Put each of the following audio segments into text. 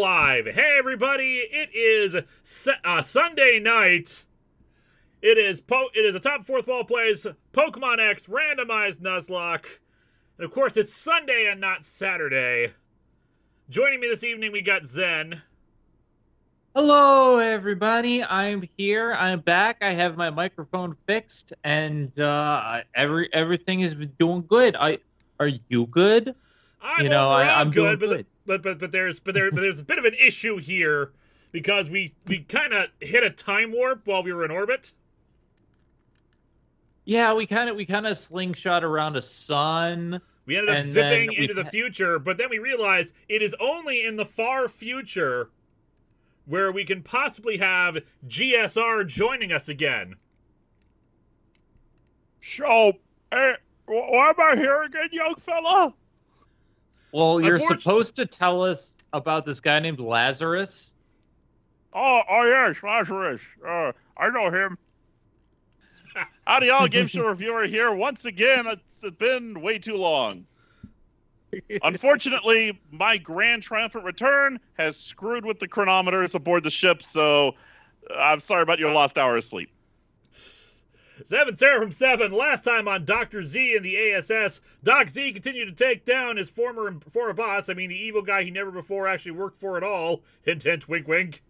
live. Hey, everybody. It is Sunday night. It is a top fourth wall plays Pokemon X Randomized Nuzlocke. And, of course, it's Sunday and not Saturday. Joining me this evening, we got Zen. Hello, everybody. I'm here. I'm back. I have my microphone fixed, and everything is doing good. Are you good? I'm good. But there's a bit of an issue here because we kind of hit a time warp while we were in orbit. Yeah, we kind of slingshot around a sun. We ended up zipping into the future, but then we realized it is only in the far future where we can possibly have GSR joining us again. So, why am I here again, young fella? Well, you're supposed to tell us about this guy named Lazarus. Oh yes, Lazarus. I know him. Howdy, y'all. Game show reviewer here. Once again, it's been way too long. Unfortunately, my grand triumphant return has screwed with the chronometers aboard the ship, so I'm sorry about your lost hour of sleep. 7 Seraphim 7, last time on Dr. Z in the ASS, Doc Z continued to take down his former boss, the evil guy he never before actually worked for at all, hint hint, wink wink.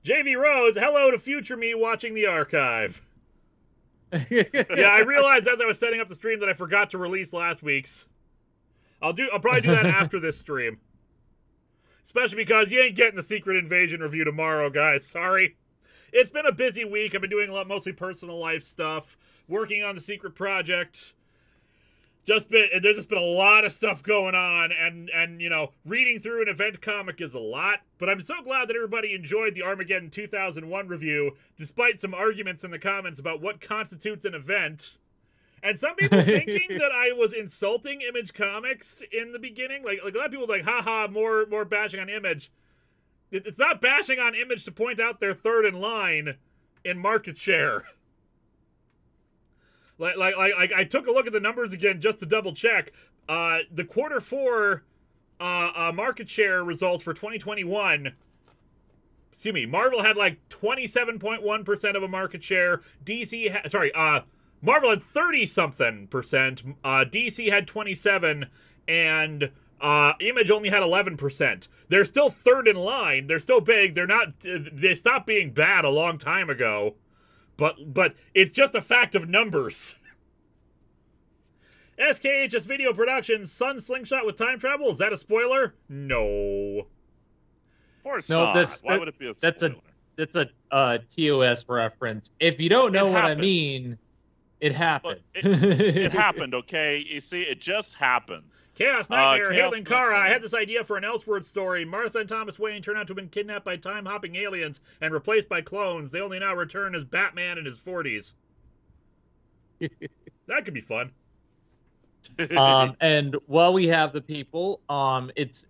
JV Rose, hello to future me watching the archive. Yeah, I realized as I was setting up the stream that I forgot to release last week's. I'll probably do that after this stream. Especially because you ain't getting the Secret Invasion review tomorrow, guys. Sorry. It's been a busy week. I've been doing mostly personal life stuff, working on the secret project. There's just been a lot of stuff going on, and reading through an event comic is a lot. But I'm so glad that everybody enjoyed the Armageddon 2001 review, despite some arguments in the comments about what constitutes an event. And some people thinking that I was insulting Image Comics in the beginning. Like a lot of people haha, more bashing on Image. It's not bashing on Image to point out they're third in line in market share. Like I took a look at the numbers again just to double check. The quarter 4 market share results for 2021. Excuse me, Marvel had 27.1% of a market share. Marvel had 30-something%. DC had 27%, and Image only had 11%. They're still third in line. They're still big. They stopped being bad a long time ago. But it's just a fact of numbers. SKHS Video Productions, Sun Slingshot with time travel. Is that a spoiler? No. Of course not. Why would it be a spoiler? That's a TOS reference. If you don't know what I mean, it happened. It happened, okay? You see, it just happens. Chaos Nightmare, hey Linkara, I had this idea for an Elseworld story. Martha and Thomas Wayne turn out to have been kidnapped by time-hopping aliens and replaced by clones. They only now return as Batman in his 40s. That could be fun. And while we have the people, since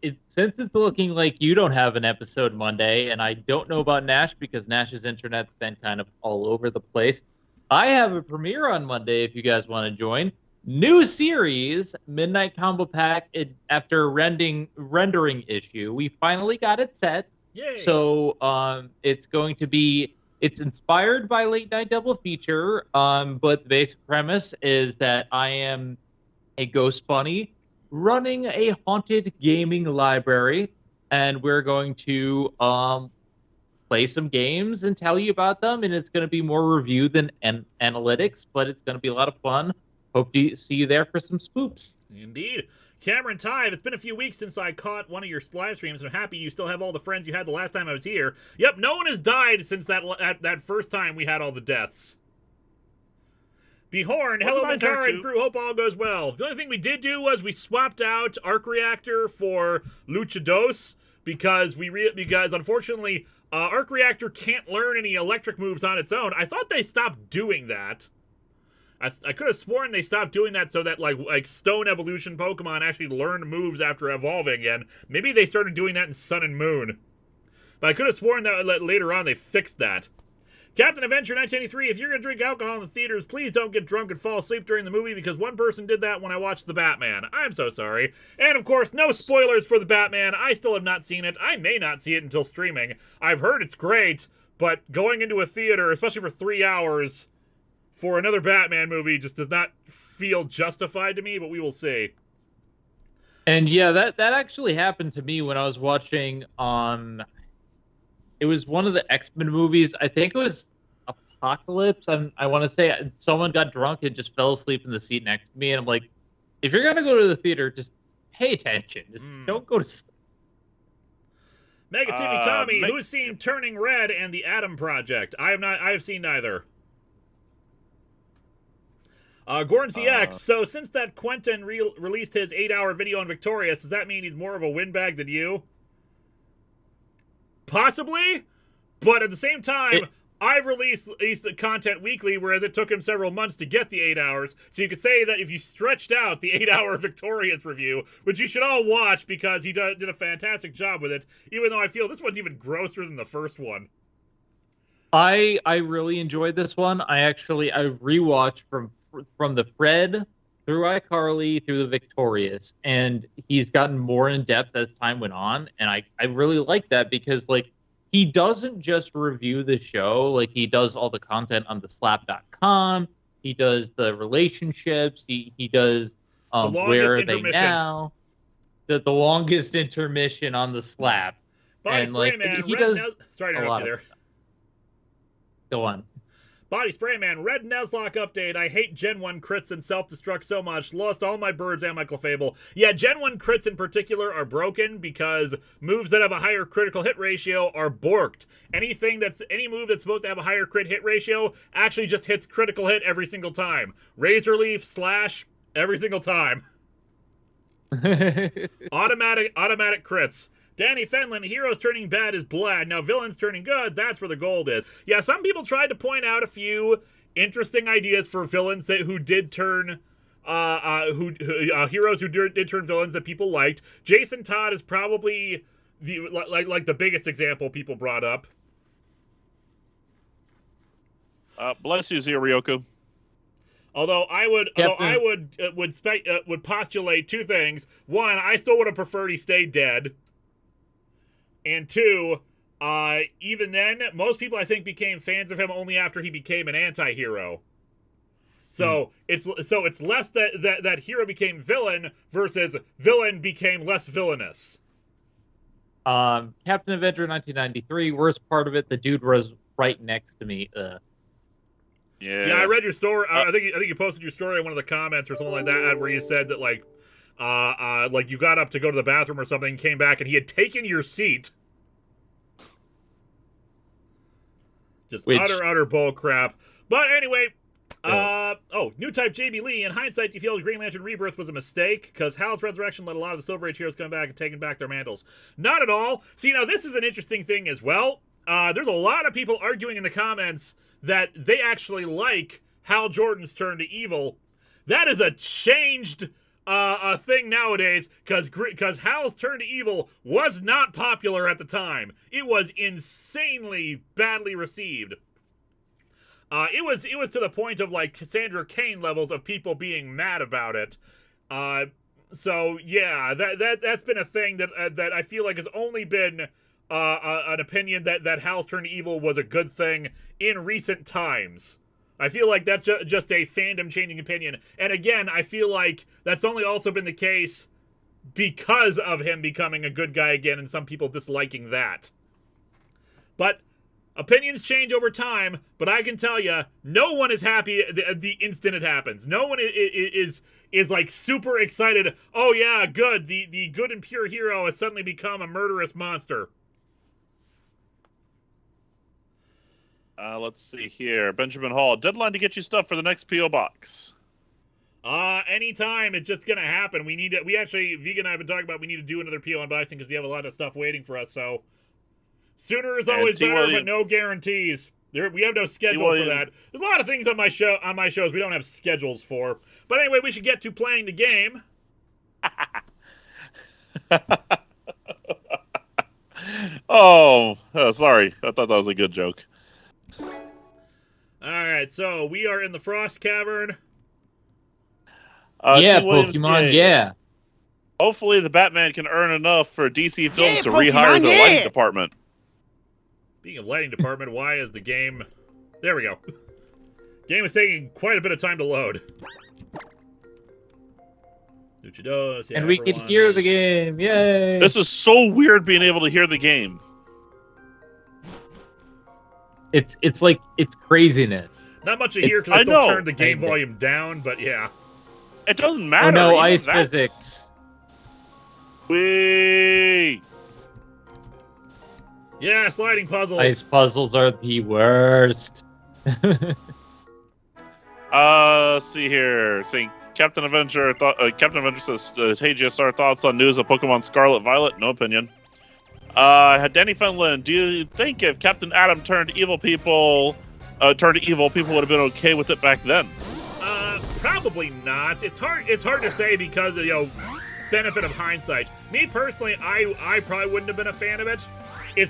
it's looking like you don't have an episode Monday, and I don't know about Nash because Nash's internet's been kind of all over the place, I have a premiere on Monday if you guys want to join. New series, Midnight Combo Pack. After rendering issue, we finally got it set. Yay. So it's inspired by Late Night Double Feature, but the basic premise is that I am a ghost bunny running a haunted gaming library, and we're going to play some games and tell you about them, and it's going to be more review than analytics, but it's going to be a lot of fun. Hope to see you there for some spoops. Indeed. Cameron Tive, it's been a few weeks since I caught one of your live streams. I'm happy you still have all the friends you had the last time I was here. Yep, no one has died since that first time we had all the deaths. Behorn, hello Linkara and crew, hope all goes well. The only thing we did do was we swapped out Arc Reactor for Luchados because unfortunately Arc Reactor can't learn any electric moves on its own. I thought they stopped doing that. I could have sworn they stopped doing that so that like Stone Evolution Pokemon actually learned moves after evolving again. Maybe they started doing that in Sun and Moon. But I could have sworn that later on they fixed that. Captain Adventure 1983, if you're going to drink alcohol in the theaters, please don't get drunk and fall asleep during the movie because one person did that when I watched The Batman. I'm so sorry. And of course, no spoilers for The Batman. I still have not seen it. I may not see it until streaming. I've heard it's great, but going into a theater, especially for 3 hours for another Batman movie, just does not feel justified to me, but we will see. And yeah, that actually happened to me when I was watching it was one of the X-Men movies. I think it was Apocalypse. I want to say someone got drunk and just fell asleep in the seat next to me. And I'm like, if you're going to go to the theater, just pay attention. Just don't go to sleep. Mega Timmy Tommy, who's seen Turning Red and The Atom Project? I have seen neither. Gordon CX, so since that Quentin released his 8-hour video on Victorious, does that mean he's more of a windbag than you? Possibly, but at the same time, I've released content weekly, whereas it took him several months to get the 8 hours. So you could say that if you stretched out the 8-hour Victorious review, which you should all watch because he did a fantastic job with it, even though I feel this one's even grosser than the first one. I really enjoyed this one. I rewatched from the Fred through iCarly through the Victorious, and he's gotten more in depth as time went on, and I really like that because like he doesn't just review the show, like he does all the content on the slap.com, he does the relationships, he does where are they now, the longest intermission on the slap. Body and Spray like Man, he does sorry to interrupt you there. Go on. Body Spray Man, Red Nuzlocke update. I hate Gen 1 crits and self-destruct so much. Lost all my birds and my Clefable. Yeah, Gen 1 crits in particular are broken because moves that have a higher critical hit ratio are borked. Any move that's supposed to have a higher crit hit ratio actually just hits critical hit every single time. Razor Leaf, Slash, every single time. Automatic crits. Danny Fenlon, heroes turning bad is bad. Now villains turning good, that's where the gold is. Yeah, some people tried to point out a few interesting ideas for villains who did turn, heroes who did turn villains that people liked. Jason Todd is probably the biggest example people brought up. Bless you, Ryoko. Although I would postulate two things. One, I still would have preferred he stayed dead. And two, even then, most people I think became fans of him only after he became an anti-hero. So it's less that hero became villain versus villain became less villainous. Captain Adventure 1993, worst part of it, the dude was right next to me. Yeah, I read your story. I think you posted your story in one of the comments or something like that, where you said that like you got up to go to the bathroom or something, came back, and he had taken your seat. Just utter bull crap. But anyway, new type JB Lee. In hindsight, do you feel Green Lantern Rebirth was a mistake? Because Hal's resurrection let a lot of the Silver Age heroes come back and taking back their mantles. Not at all. See, now this is an interesting thing as well. There's a lot of people arguing in the comments that they actually like Hal Jordan's turn to evil. That is a changed thing nowadays, because Hal's turn to evil was not popular at the time. It was insanely badly received. It was to the point of like Cassandra Cain levels of people being mad about it. So yeah, that's been a thing that I feel like has only been an opinion that Hal's turn to evil was a good thing in recent times. I feel like that's just a fandom-changing opinion. And again, I feel like that's only also been the case because of him becoming a good guy again and some people disliking that. But opinions change over time, but I can tell you, no one is happy the instant it happens. No one is like super excited, oh yeah, good, the good and pure hero has suddenly become a murderous monster. Let's see here. Benjamin Hall, deadline to get you stuff for the next P.O. Box. Anytime. It's just going to happen. We actually, Vegan and I have been talking about we need to do another P.O. unboxing because we have a lot of stuff waiting for us, so sooner is always better, but no guarantees. We have no schedule for that. There's a lot of things on my shows we don't have schedules for. But anyway, we should get to playing the game. Oh, sorry. I thought that was a good joke. Alright, so we are in the Frost Cavern. Yeah, T. Williams, Pokemon, yeah. Hopefully the Batman can earn enough for DC Films to Pokemon, rehire the yeah. lighting department. Speaking of lighting department, why is the game... There we go. Game is taking quite a bit of time to load. Luchados, yeah, And we can hear the game, yay! This is so weird being able to hear the game. It's like, it's craziness. Not much to hear because I I still know. turned the game volume down, but yeah. It doesn't matter. Oh no, even ice that's- physics. Whee! Yeah, sliding puzzles. Ice puzzles are the worst. See here. Saying Captain Avenger says, hey GSR, thoughts on news of Pokemon Scarlet Violet? No opinion. Danny Fenlon, do you think if Captain Atom turned evil, people would have been okay with it back then? Probably not. It's hard to say because of, benefit of hindsight. Me personally, I probably wouldn't have been a fan of it.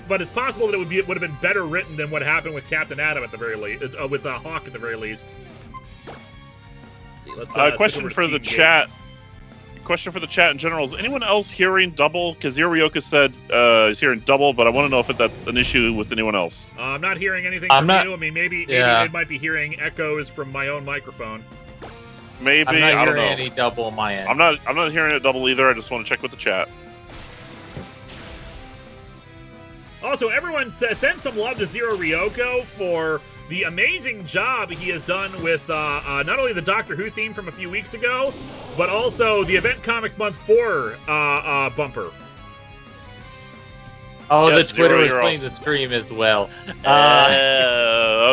But it's possible that it would have been better written than what happened with Captain Atom at the very least. With Hawk at the very least. Let's see. Let's question for the chat. Question for the chat in general: is anyone else hearing double? Because Yorioka said he's hearing double, but I want to know if that's an issue with anyone else. I'm not hearing anything I'm from not- you. I mean, maybe it might be hearing echoes from my own microphone. Maybe I'm not I don't hearing know. any double on my end. I'm not hearing it double either. I just want to check with the chat. Also, everyone send some love to Zero Ryoko for the amazing job he has done with not only the Doctor Who theme from a few weeks ago, but also the Event Comics Month 4 bumper. Oh, Yes, the Twitter Zero, was you're playing awesome. the stream as well.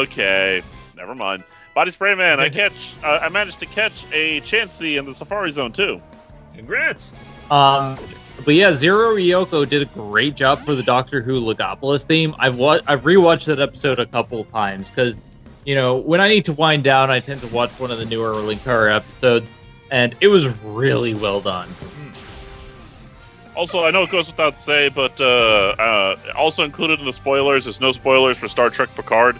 Okay, never mind. Body Spray Man, I managed to catch a Chansey in the Safari Zone too. Congrats! But yeah, Zero Ryoko did a great job for the Doctor Who Legopolis theme. I've rewatched that episode a couple times because, when I need to wind down, I tend to watch one of the newer Linkara episodes, and it was really well done. Also, I know it goes without say, but also included in the spoilers is no spoilers for Star Trek Picard.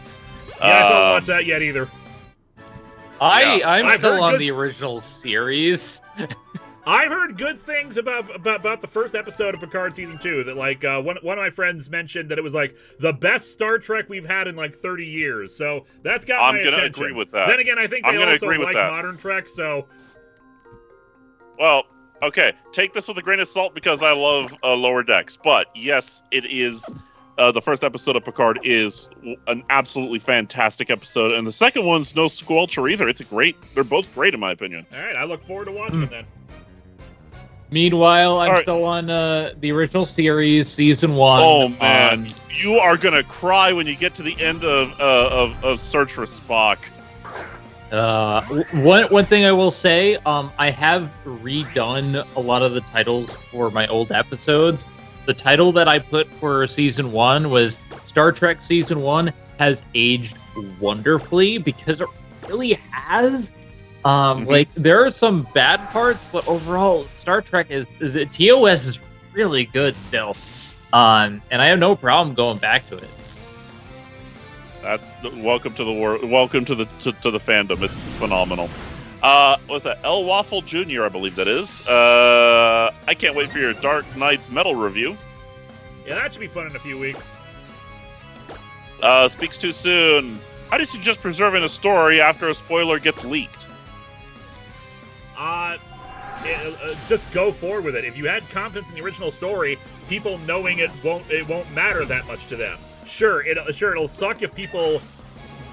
Yeah, I don't watch that yet either. I'm I've still heard on good- the original series. I've heard good things about the first episode of Picard season 2. That one of my friends mentioned that it was like the best Star Trek we've had in like 30 years. So that's got my attention. I'm gonna agree with that. Then again, I think I'm they gonna also agree with like that. modern Trek. So Well, okay, take this with a grain of salt because I love Lower Decks, but yes, it is. The first episode of Picard is an absolutely fantastic episode, and the second one's no squelcher either. They're both great in my opinion. all right, I look forward to watching them then. Meanwhile, I'm All right. still on the original series, season 1. Oh man, you are gonna cry when you get to the end of Search for Spock. One thing I will say, I have redone a lot of the titles for my old episodes. The title that I put for season 1 was Star Trek Season 1 has aged wonderfully, because it really has. Like, there are some bad parts, but overall, Star Trek the TOS is really good still. And I have no problem going back to it. Welcome to the world. Welcome to the fandom. It's phenomenal. What's that? L Waffle Jr. I believe that is. I can't wait for your Dark Knight's Metal review. Yeah, that should be fun in a few weeks. Speaks too soon. How do you suggest preserving a story after a spoiler gets leaked? Just go forward with it. If you had confidence in the original story, people knowing it won't matter that much to them. Sure, it'll suck if people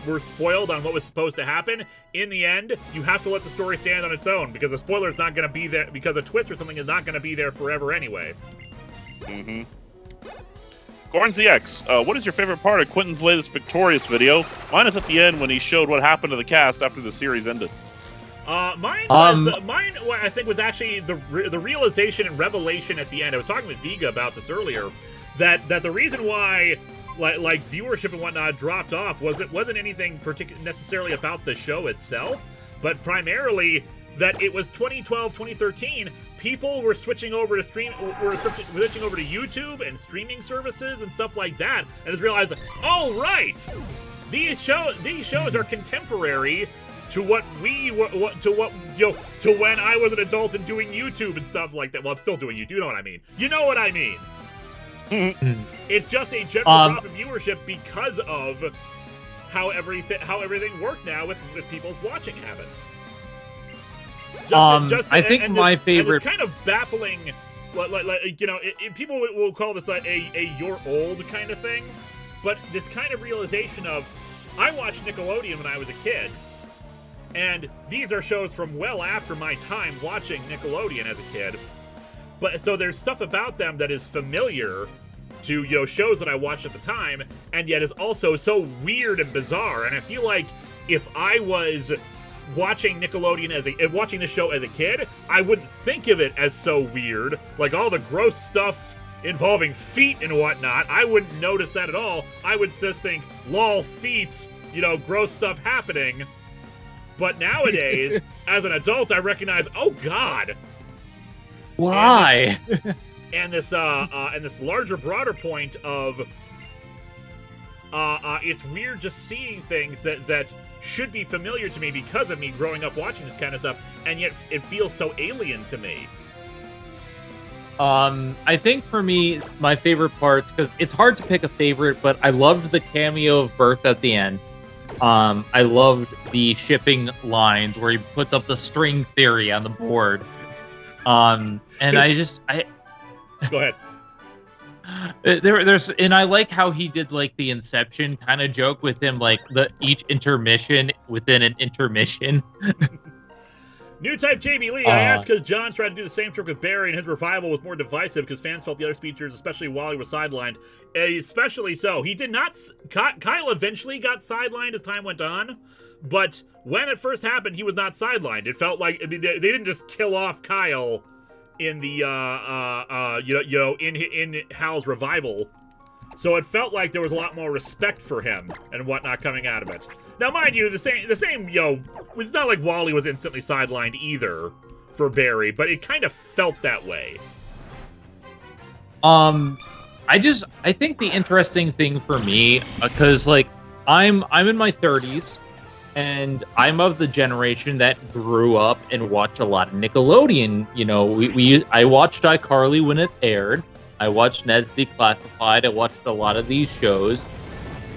were spoiled on what was supposed to happen. In the end, you have to let the story stand on its own, because a spoiler is not going to be there, because a twist or something is not going to be there forever anyway. Mm-hmm. Gorn ZX, what is your favorite part of Quentin's latest Victorious video? Mine is at the end when he showed what happened to the cast after the series ended. Mine I think was actually the realization and revelation at the end. I was talking with Viga about this earlier, that the reason why like viewership and whatnot dropped off wasn't anything necessarily about the show itself, but primarily that it was 2012, 2013. People were switching over to switching over to YouTube and streaming services and stuff like that, and just realized, oh right, these shows are contemporary to what to when I was an adult and doing YouTube and stuff like that. Well, I'm still doing YouTube. You know what I mean? You know what I mean? It's just a general drop in viewership because of how everything worked now with people's watching habits. I think my favorite... It's kind of baffling, people will call this like a you're old kind of thing, but this kind of realization of, I watched Nickelodeon when I was a kid, and these are shows from well after my time watching Nickelodeon as a kid, but so there's stuff about them that is familiar to, shows that I watched at the time, and yet is also so weird and bizarre, and I feel like if I was watching Nickelodeon watching the show as a kid, I wouldn't think of it as so weird. Like all the gross stuff involving feet and whatnot, I wouldn't notice that at all. I would just think, lol, feet, gross stuff happening. But nowadays, as an adult, I recognize, oh God, why? And this larger, broader point of, it's weird just seeing things that should be familiar to me because of me growing up watching this kind of stuff, and yet it feels so alien to me. I think for me, my favorite parts, because it's hard to pick a favorite, but I loved the cameo of Birth at the end. I loved the shipping lines where he puts up the string theory on the board. And Go ahead. And I like how he did like the Inception kind of joke with him, like each intermission within an intermission. New type JB Lee, I asked because John tried to do the same trick with Barry, and his revival was more divisive because fans felt the other speedsters, especially Wally, was sidelined. Especially so. He did not... Kyle eventually got sidelined as time went on, but when it first happened, he was not sidelined. It felt like... they didn't just kill off Kyle in the, in Hal's revival. So it felt like there was a lot more respect for him and whatnot coming out of it. Now, mind you, the same, it's not like Wally was instantly sidelined either for Barry, but it kind of felt that way. I think the interesting thing for me, because like I'm in my 30s, and I'm of the generation that grew up and watched a lot of Nickelodeon. I watched iCarly when it aired. I watched Ned's Declassified. I watched a lot of these shows.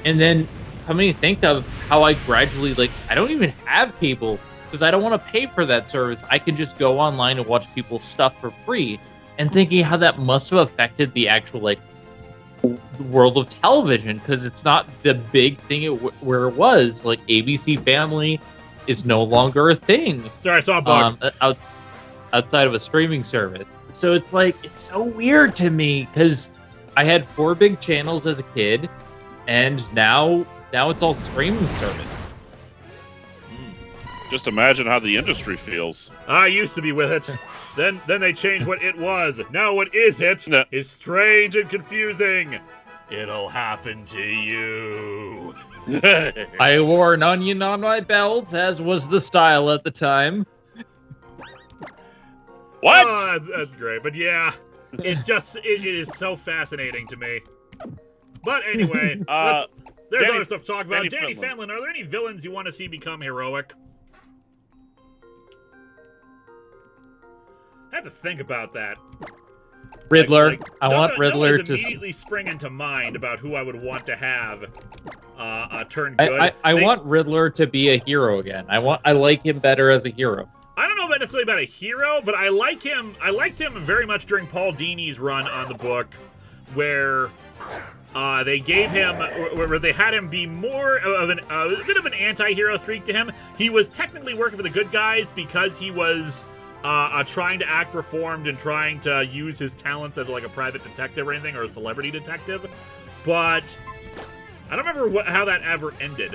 And then coming to think of how I gradually, I don't even have cable because I don't want to pay for that service. I can just go online and watch people's stuff for free. And thinking how that must have affected the actual, world of television, because it's not the big thing where it was. Like, ABC Family is no longer a thing. Sorry, I saw a bug. Outside of a streaming service. So it's so weird to me, because I had 4 big channels as a kid, and now it's all streaming service. Just imagine how the industry feels. I used to be with it. Then they changed what it was. Now what is it is strange and confusing. It'll happen to you. I wore an onion on my belt, as was the style at the time. What? Oh, that's great. But yeah, it's just, it is so fascinating to me. But anyway, there's other stuff to talk about. Danny Fanlin, are there any villains you want to see become heroic? I have to think about that. Riddler. I want Riddler to immediately spring into mind about who I would want to have turn good. I want Riddler to be a hero again. I like him better as a hero. I don't know necessarily about a hero, but I like him. I liked him very much during Paul Dini's run on the book, where they gave him, where they had him be more of a bit of an anti-hero streak to him. He was technically working for the good guys because he was trying to act reformed and trying to use his talents as a private detective or anything, or a celebrity detective. But I don't remember how that ever ended.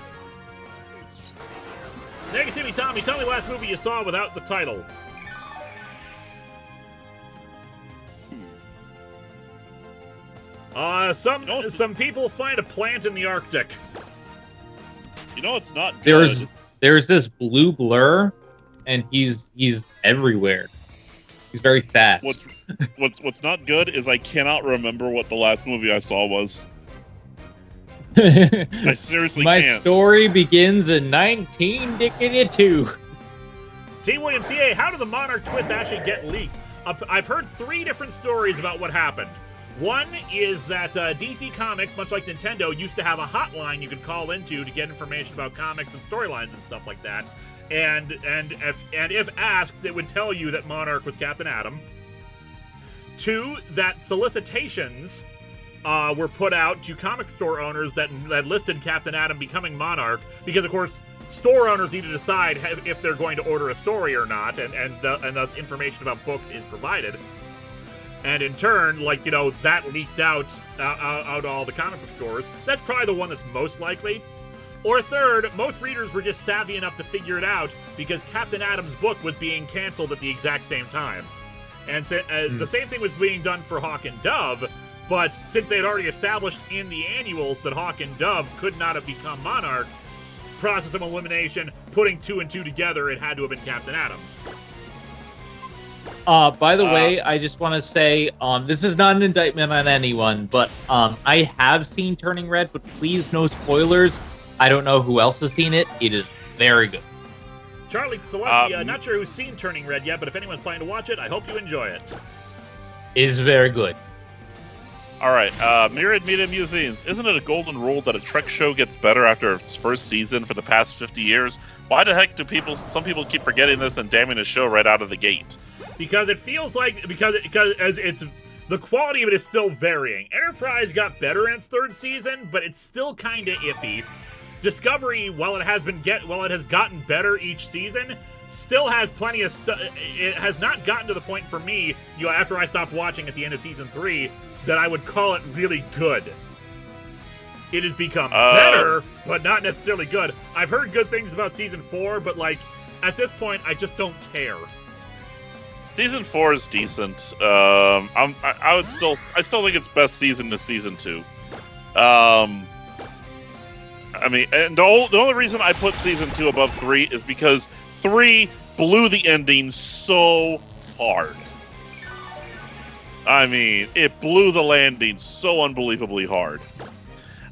Negativity Tommy, tell me the last movie you saw without the title. Some people find a plant in the Arctic. It's not good. There's this blue blur, and he's everywhere. He's very fast. What's not good is I cannot remember what the last movie I saw was. I seriously My can't. story begins in 1992. T. William CA, how did the Monarch twist actually get leaked? I've heard 3 different stories about what happened. One is that DC Comics, much like Nintendo, used to have a hotline you could call into to get information about comics and storylines and stuff like that. And if asked, it would tell you that Monarch was Captain Atom. 2, that solicitations were put out to comic store owners that listed Captain Atom becoming Monarch, because of course store owners need to decide if they're going to order a story or not, and thus information about books is provided. And in turn, like, you know, that leaked out to all the comic book stores. That's probably the one that's most likely. Or third, most readers were just savvy enough to figure it out because Captain Atom's book was being canceled at the exact same time. And the same thing was being done for Hawk and Dove, but since they had already established in the annuals that Hawk and Dove could not have become Monarch, process of elimination, putting 2 and 2 together, it had to have been Captain Atom. By the way, I just want to say, this is not an indictment on anyone, but I have seen Turning Red, but please no spoilers. I don't know who else has seen it. It is very good. Charlie Celestia, not sure who's seen Turning Red yet, but if anyone's planning to watch it, I hope you enjoy it. It is very good. All right, Myriad Media Musings. Isn't it a golden rule that a Trek show gets better after its first season for the past 50 years? Why the heck do some people keep forgetting this and damning the show right out of the gate? Because it feels like because it's the quality of it is still varying. Enterprise got better in its 3rd season, but it's still kind of iffy. Discovery, while it has gotten better each season, still has plenty of stuff. It has not gotten to the point for me, you know, after I stopped watching at the end of season 3, that I would call it really good. It has become better, but not necessarily good. I've heard good things about season 4, but like at this point, I just don't care. Season 4 is decent. I still think it's best season to season 2. I mean, and the only reason I put season 2 above 3 is because 3 blew the ending so hard. I mean, it blew the landing so unbelievably hard.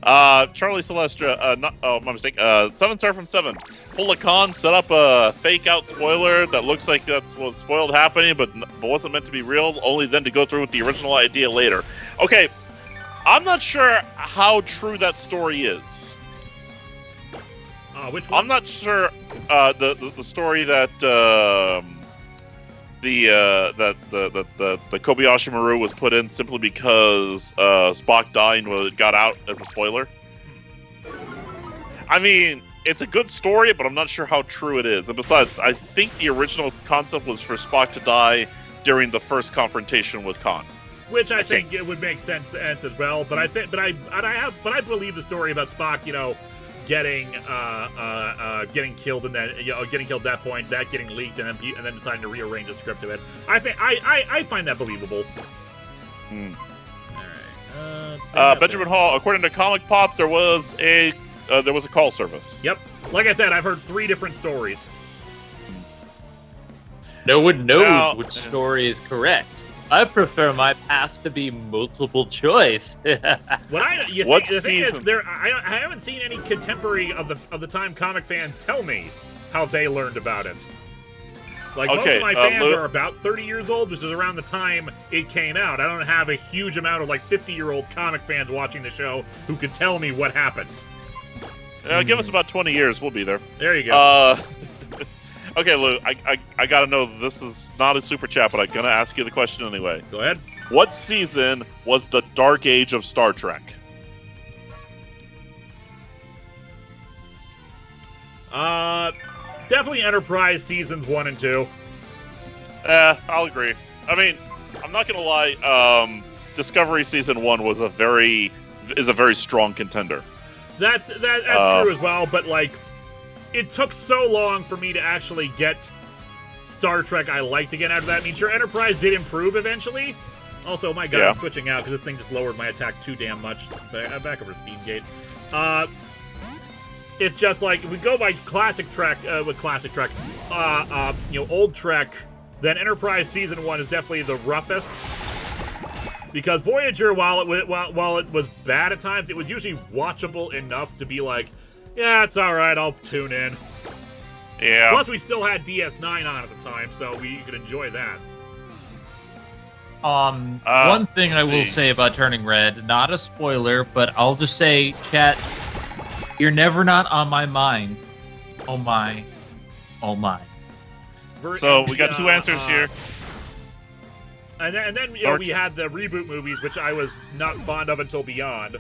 Charlie Celestia, my mistake. 7-star from 7. Pull a con, set up a fake out spoiler that looks like that's what spoiled happening, but wasn't meant to be real. Only then to go through with the original idea later. Okay, I'm not sure how true that story is. Which one? I'm not sure. The story that the Kobayashi Maru was put in simply because Spock dying got out as a spoiler. I mean, it's a good story, but I'm not sure how true it is. And besides, I think the original concept was for Spock to die during the first confrontation with Khan. Which I think it would make sense as well. But I believe the story about Spock, you know, getting killed and then getting killed at that point, that getting leaked, and then deciding to rearrange the script of it. I think I find that believable. All right. Benjamin Hall. According to Comic Pop, there was a call service. Yep. Like I said, I've heard 3 different stories. No one knows which story is correct. I prefer my past to be multiple choice. What season? I haven't seen any contemporary of the time comic fans tell me how they learned about it. Like, most of my fans are about 30 years old, which is around the time it came out. I don't have a huge amount of like 50-year-old comic fans watching the show who could tell me what happened. Give us about 20 years, we'll be there. There you go. Okay, Lou, I gotta know, this is not a super chat, but I'm gonna ask you the question anyway. Go ahead. What season was the Dark Age of Star Trek? Definitely Enterprise seasons 1 and 2. I'll agree. I mean, I'm not gonna lie, Discovery season 1 is a very strong contender. That's true as well, but like, it took so long for me to actually get Star Trek I liked again after that. I mean, sure, Enterprise did improve eventually. Also, my God, I'm switching out because this thing just lowered my attack too damn much. Back over to Steamgate. It's just like, if we go by classic Trek, old Trek, then Enterprise Season 1 is definitely the roughest. Because Voyager, while it was bad at times, it was usually watchable enough to be like, yeah, it's all right, I'll tune in. Yeah. Plus, we still had DS9 on at the time, so we could enjoy that. One thing I will say about Turning Red, not a spoiler, but I'll just say, chat, you're never not on my mind. Oh my. Oh my. So we got two answers here. And then you know, we had the reboot movies, which I was not fond of until Beyond.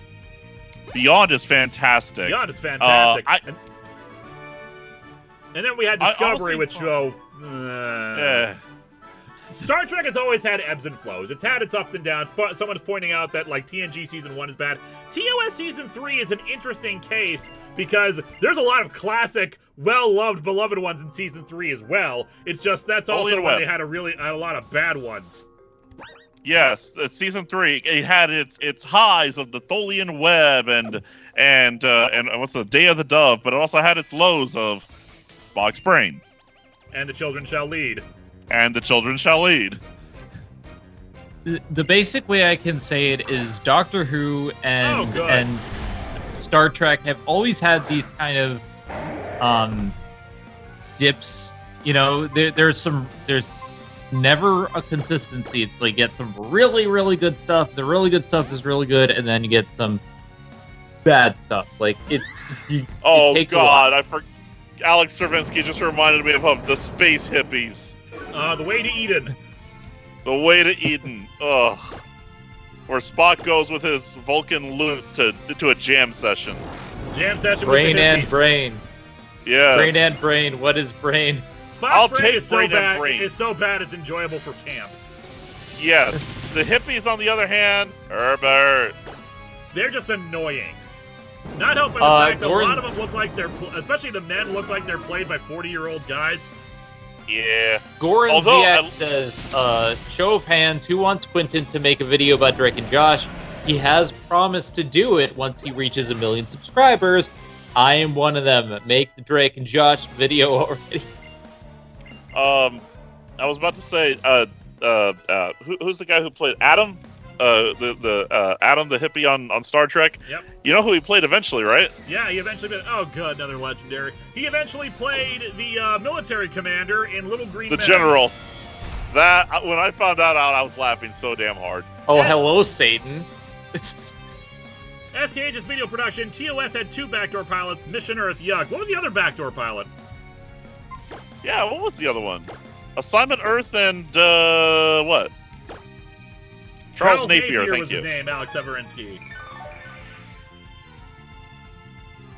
Beyond is fantastic. Beyond is fantastic. And then we had Discovery, which Star Trek has always had ebbs and flows. It's had its ups and downs. Someone's pointing out that like TNG Season 1 is bad. TOS Season 3 is an interesting case because there's a lot of classic, well-loved, beloved ones in Season 3 as well. It's just that's also when they had a lot of bad ones. Yes, Season 3, it had its highs of the Tholian Web and what's the Day of the Dove, but it also had its lows of Spock's Brain. And The Children Shall Lead. And The Children Shall Lead. The basic way I can say it is Doctor Who and Star Trek have always had these kind of dips. You know, there's never a consistency. It's like you get some really, really good stuff. The really good stuff is really good, and then you get some bad stuff. Like it takes God, Alex Stravinsky just reminded me of the space hippies. The Way to Eden. The Way to Eden. Ugh. Where Spock goes with his Vulcan loot to a jam session. Jam session brain with the and hippies. Brain. Yeah. Brain and Brain. What is Brain? Spock's Brain is so bad. It's so bad it's enjoyable for camp. Yes. The hippies, on the other hand, Herbert. They're just annoying. Not helping the fact that a lot of them look like especially the men look like they're played by 40-year-old guys. Yeah. Goran Ziak says, show of hands, who wants Quentin to make a video about Drake and Josh? He has promised to do it once he reaches 1 million subscribers. I am one of them. Make the Drake and Josh video already. I was about to say, who's the guy who played Adam? Adam the hippie on Star Trek. Yep. You know who he played eventually, right? Yeah, he eventually. Oh, good, another legendary. He eventually played the military commander in Little Green Men. The general. That when I found that out, I was laughing so damn hard. Oh, hello, Satan. SKH's video production. TOS had 2 backdoor pilots. Mission Earth. Yuck. What was the other backdoor pilot? Yeah, what was the other one? Assignment Earth and what? Charles Napier, thank was you. His name, Alex Severinsky.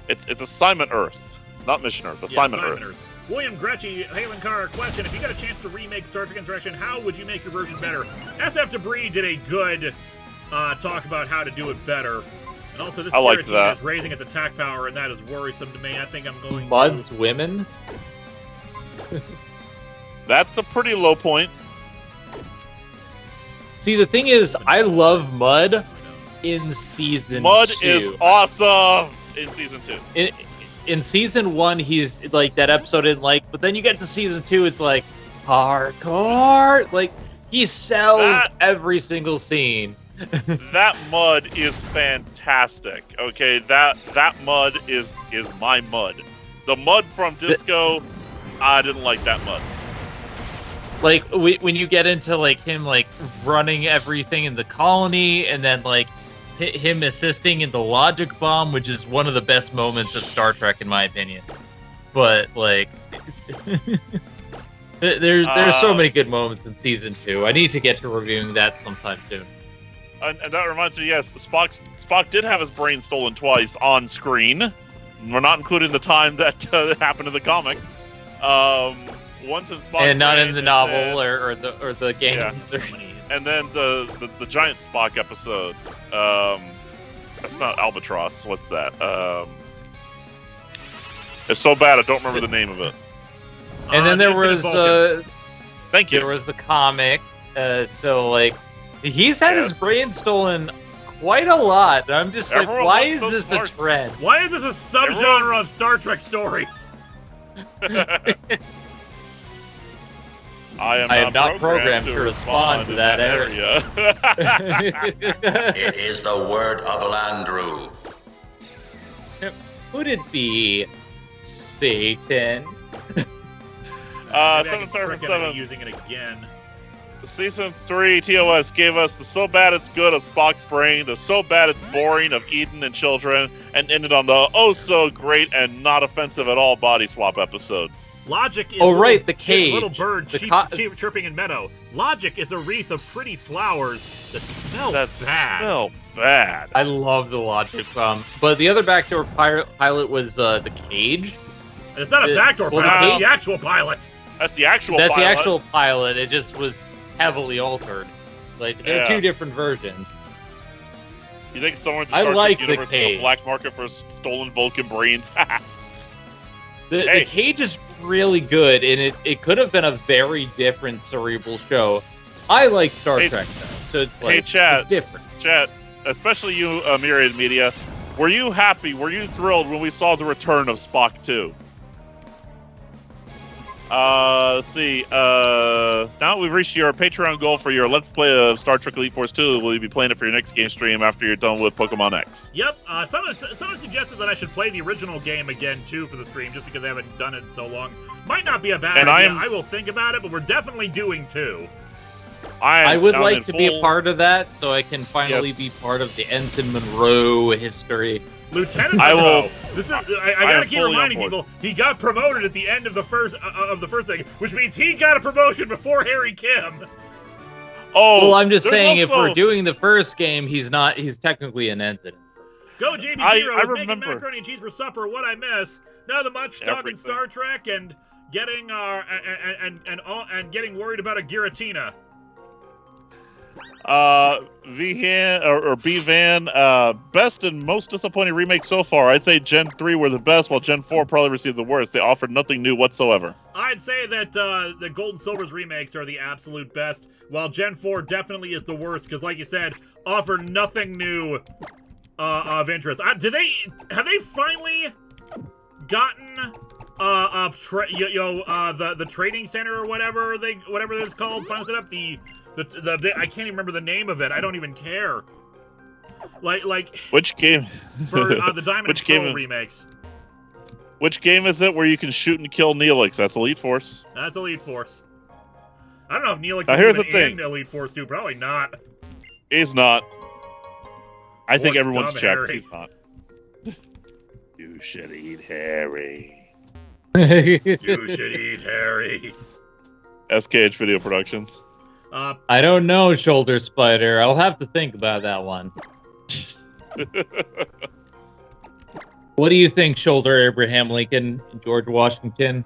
It's Assignment Earth, not Mission Earth. Assignment Earth. William Gretchy, hey Linkara, question: if you got a chance to remake Star Trek Insurrection, how would you make your version better? SF Debris did a good talk about how to do it better. And also, this team is raising its attack power, and that is worrisome to me. I think I'm going Mud's women? That's a pretty low point. See, the thing is, I love Mud in Season 2. Mud is awesome in Season 2. In Season 1, he's like, that episode I didn't like, but then you get to Season 2, it's like, hardcore. Like, he sells every single scene. That Mud is fantastic. Okay, that Mud is my Mud. The Mud from Disco, I didn't like that Mud. Like, when you get into, like, him, like, running everything in the colony, and then, like, him assisting in the logic bomb, which is one of the best moments of Star Trek, in my opinion. But, like, there's so many good moments in Season 2. I need to get to reviewing that sometime soon. And that reminds me, yes, Spock did have his brain stolen twice on screen. We're not including the time that happened in the comics. Once in Spock's and not brain, in the novel or the games. Yeah. And then the giant Spock episode. That's not Albatross. What's that? It's so bad I don't remember the name of it. And then there was thank you. There was the comic. So like he's had his brain stolen quite a lot. And I'm just Everyone like, why is those this smarts. a trend? Why is this a subgenre of Star Trek stories? I am not programmed to respond to that area. It is the word of Landru. Would it be Satan? Maybe I can 7 trick him into 7 using it again. Season 3 TOS gave us the so bad it's good of Spock's brain, the so bad it's boring of Eden and children, and ended on the oh so great and not offensive at all body swap episode. Logic is the cage. Little bird chirping in meadow. Logic is a wreath of pretty flowers that smell bad. I love the Logic. But the other backdoor pilot was the cage. It's not a backdoor pilot, it's the actual pilot. That's the actual That's pilot. the actual pilot. It just was heavily altered. Like, there are two different versions. You think someone just I starts like the the universe in cage. the black market for stolen Vulcan brains? The cage is really good, and it could have been a very different cerebral show. I like Star Trek, though, so it's like, Chad, it's different. Chad, especially you, Myriad Media, were you happy, were you thrilled when we saw the return of Spock 2? Let's see. Now we've reached your Patreon goal for your Let's Play of Star Trek Elite Force 2. Will you be playing it for your next game stream after you're done with Pokemon X? Yep. Someone suggested that I should play the original game again, too, for the stream, just because I haven't done it in so long. Might not be a bad idea. I will think about it, but we're definitely doing 2. I would like to be a part of that, so I can finally be part of the Ensign Monroe history. Lieutenant Monroe. I gotta keep reminding people, he got promoted at the end of the first thing, which means he got a promotion before Harry Kim. Oh, well, I'm just saying, if we're doing the first game, he's technically an ensign. Go JB Zero is making macaroni and cheese for supper. What I miss? Now the much talk in Star Trek and getting getting worried about a Giratina. B-Van, best and most disappointing remake so far. I'd say Gen 3 were the best, while Gen 4 probably received the worst. They offered nothing new whatsoever. I'd say that the Gold and Silver's remakes are the absolute best, while Gen 4 definitely is the worst, because like you said, offer nothing new of interest. Have they finally gotten the trading center or whatever it's called, finally set up I can't even remember the name of it. I don't even care. Like which game? For the Diamond and Pearl remakes. Which game is it where you can shoot and kill Neelix? That's Elite Force. That's Elite Force. I don't know if Neelix is in Elite Force 2. Probably not. He's not. I think everyone's checked. Harry. He's not. You should eat Harry. You should eat Harry. SKH Video Productions. I don't know, Shoulder Spider. I'll have to think about that one. What do you think, Shoulder Abraham Lincoln, George Washington?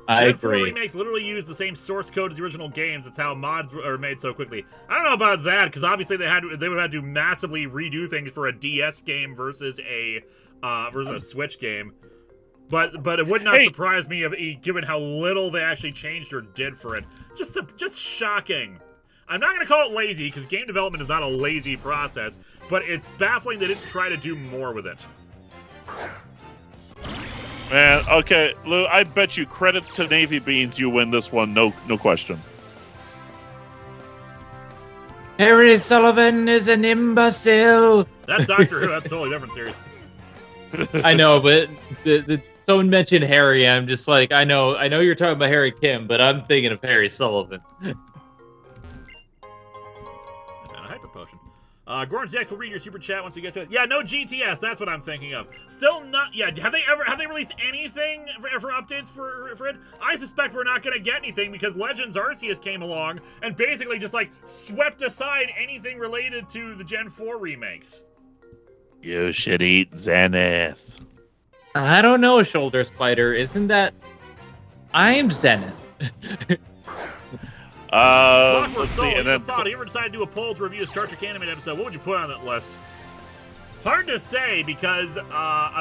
I agree. Gen 4 remakes literally use the same source code as the original games. That's how mods are made so quickly. I don't know about that, because obviously they would have to massively redo things for a DS game versus a Switch game. But it would not surprise me given how little they actually changed or did for it. Just shocking. I'm not going to call it lazy, because game development is not a lazy process, but it's baffling they didn't try to do more with it. Man, okay, Lou, I bet you credits to Navy Beans you win this one, no question. Harry Sullivan is an imbecile. That's Doctor Who, that's a totally different series. I know, but someone mentioned Harry, I'm just like, I know you're talking about Harry Kim, but I'm thinking of Harry Sullivan. And a hyper potion. Gordon's next will read your super chat once we get to it. Yeah, no GTS, that's what I'm thinking of. Still not, yeah, have they released anything for updates for it? I suspect we're not going to get anything because Legends Arceus came along and basically just like swept aside anything related to the Gen 4 remakes. You should eat Zenith. I don't know, Shoulder Spider. Isn't that... I'm Zenith. Let's see, and then... Thought, you ever decided to do a poll to review a Star Trek animated episode, what would you put on that list? Hard to say, because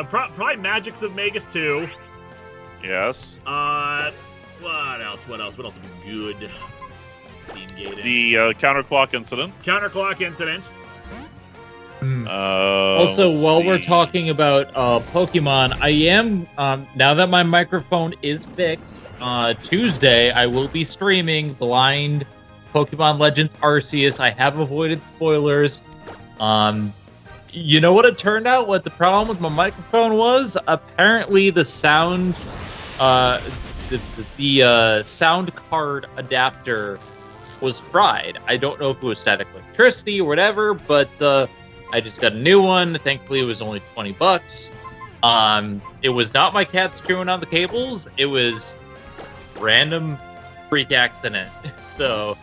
probably Magics of Magus 2. Yes. What else would be good? Steam gating. The Counterclock Incident. Counterclock Incident. Also, while we're talking about Pokemon, I am now that my microphone is fixed. Tuesday, I will be streaming Blind Pokemon Legends Arceus. I have avoided spoilers. You know what it turned out? What the problem with my microphone was? Apparently, the sound, the sound card adapter was fried. I don't know if it was static electricity or whatever, but I just got a new one. Thankfully, it was only $20. It was not my cats chewing on the cables. It was random freak accident. So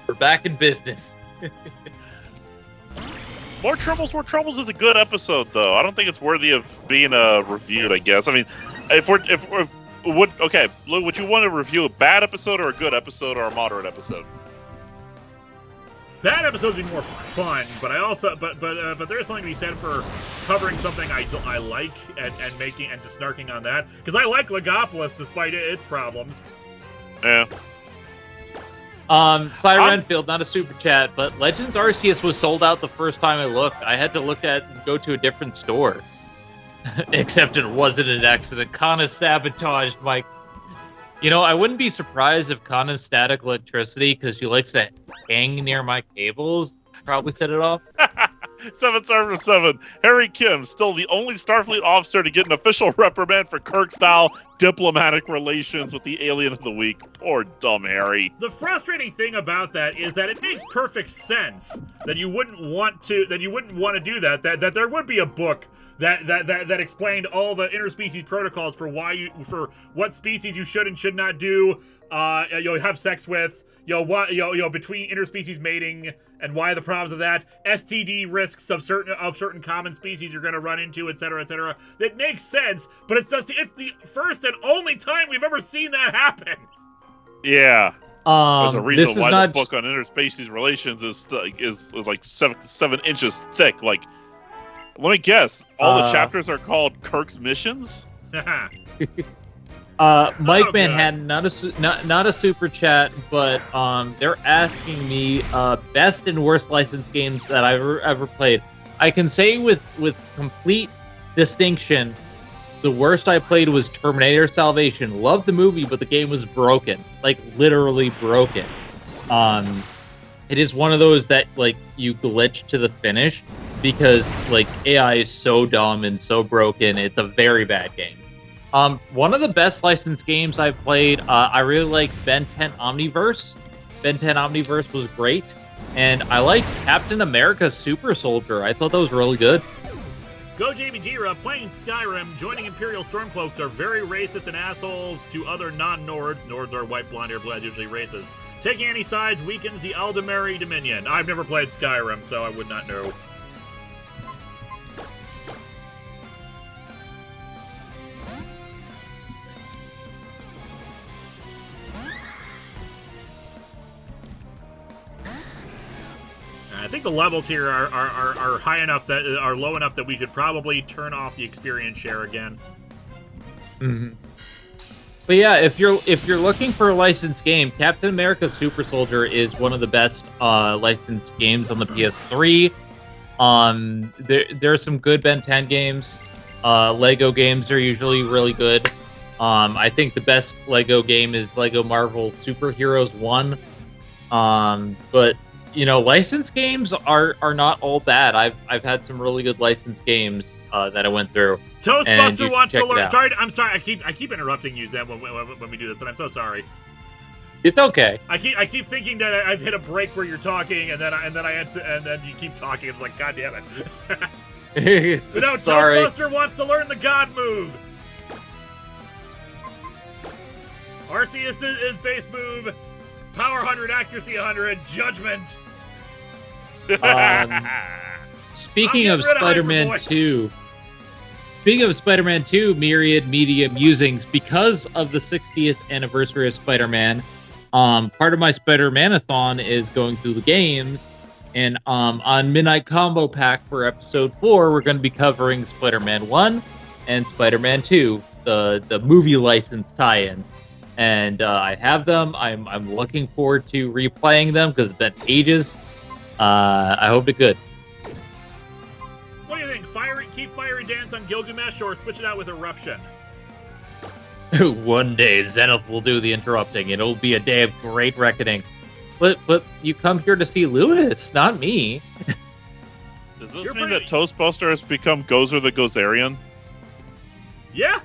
we're back in business. More Troubles is a good episode, though. I don't think it's worthy of being reviewed, I guess. I mean, would you want to review a bad episode or a good episode or a moderate episode? Bad episodes would be more fun, but I also but there is something to be said for covering something I like and making and just snarking on that, because I like Legopolis despite its problems. Yeah. Sly Renfield, not a super chat, but Legends Arceus was sold out the first time I looked. I had to go to a different store. Except it wasn't an accident. Kana sabotaged my... You know, I wouldn't be surprised if Kana's static electricity, because she likes to hang near my cables, probably set it off. 7 stars from 7. Harry Kim, still the only Starfleet officer to get an official reprimand for Kirk-style diplomatic relations with the alien of the week. Poor dumb Harry. The frustrating thing about that is that it makes perfect sense that you wouldn't want to do that. That there would be a book that explained all the interspecies protocols for what species you should and should not do. Have sex with. Between interspecies mating and why the problems of that, STD risks of certain common species you're going to run into, etc., etc. That makes sense, but it's the first and only time we've ever seen that happen. Yeah. There's a reason why the book on interspecies relations is like 7 inches thick. Like, let me guess, all the chapters are called Kirk's missions. Mike Manhattan, not a super chat, but they're asking me best and worst licensed games that I've ever played. I can say with complete distinction, the worst I played was Terminator Salvation. Loved the movie, but the game was broken, like literally broken. It is one of those that like you glitch to the finish because like AI is so dumb and so broken. It's a very bad game. One of the best licensed games I've played, I really like Ben 10 Omniverse. Ben 10 Omniverse was great. And I liked Captain America Super Soldier. I thought that was really good. Go JB Jira, playing Skyrim, joining Imperial Stormcloaks are very racist and assholes to other non-Nords. Nords are white, blonde, or blood, usually races. Taking any sides weakens the Aldemari Dominion. I've never played Skyrim, so I would not know. I think the levels here are high enough that are low enough that we should probably turn off the experience share again. Mm-hmm. But yeah, if you're looking for a licensed game, Captain America Super Soldier is one of the best licensed games on the PS3. There are some good Ben 10 games. Lego games are usually really good. I think the best Lego game is Lego Marvel Superheroes 1. But you know, licensed games are not all bad. I've had some really good licensed games that I went through. Toastbuster wants to learn. I'm sorry. I keep interrupting you, Zeb, when we do this, and I'm so sorry. It's okay. I keep thinking that I've hit a break where you're talking, and then you keep talking. It's like, God damn it. But no, sorry. Toastbuster wants to learn the God move. Arceus is base move. Power 100, accuracy 100, judgment. Speaking of Spider-Man 2, Myriad Media Musings, because of the 60th anniversary of Spider-Man, part of my Spider-Man-a-thon is going through the games, and on Midnight Combo Pack for Episode 4, we're going to be covering Spider-Man 1 and Spider-Man 2, the movie license tie-in. And I have them. I'm looking forward to replaying them because it's been ages. I hope it's good. keep Fiery Dance on Gilgamesh or switch it out with Eruption? One day, Zenith will do the interrupting. It'll be a day of great reckoning. But you come here to see Lewis, not me. Does this mean that Toastbuster has become Gozer the Gozerian? Yeah.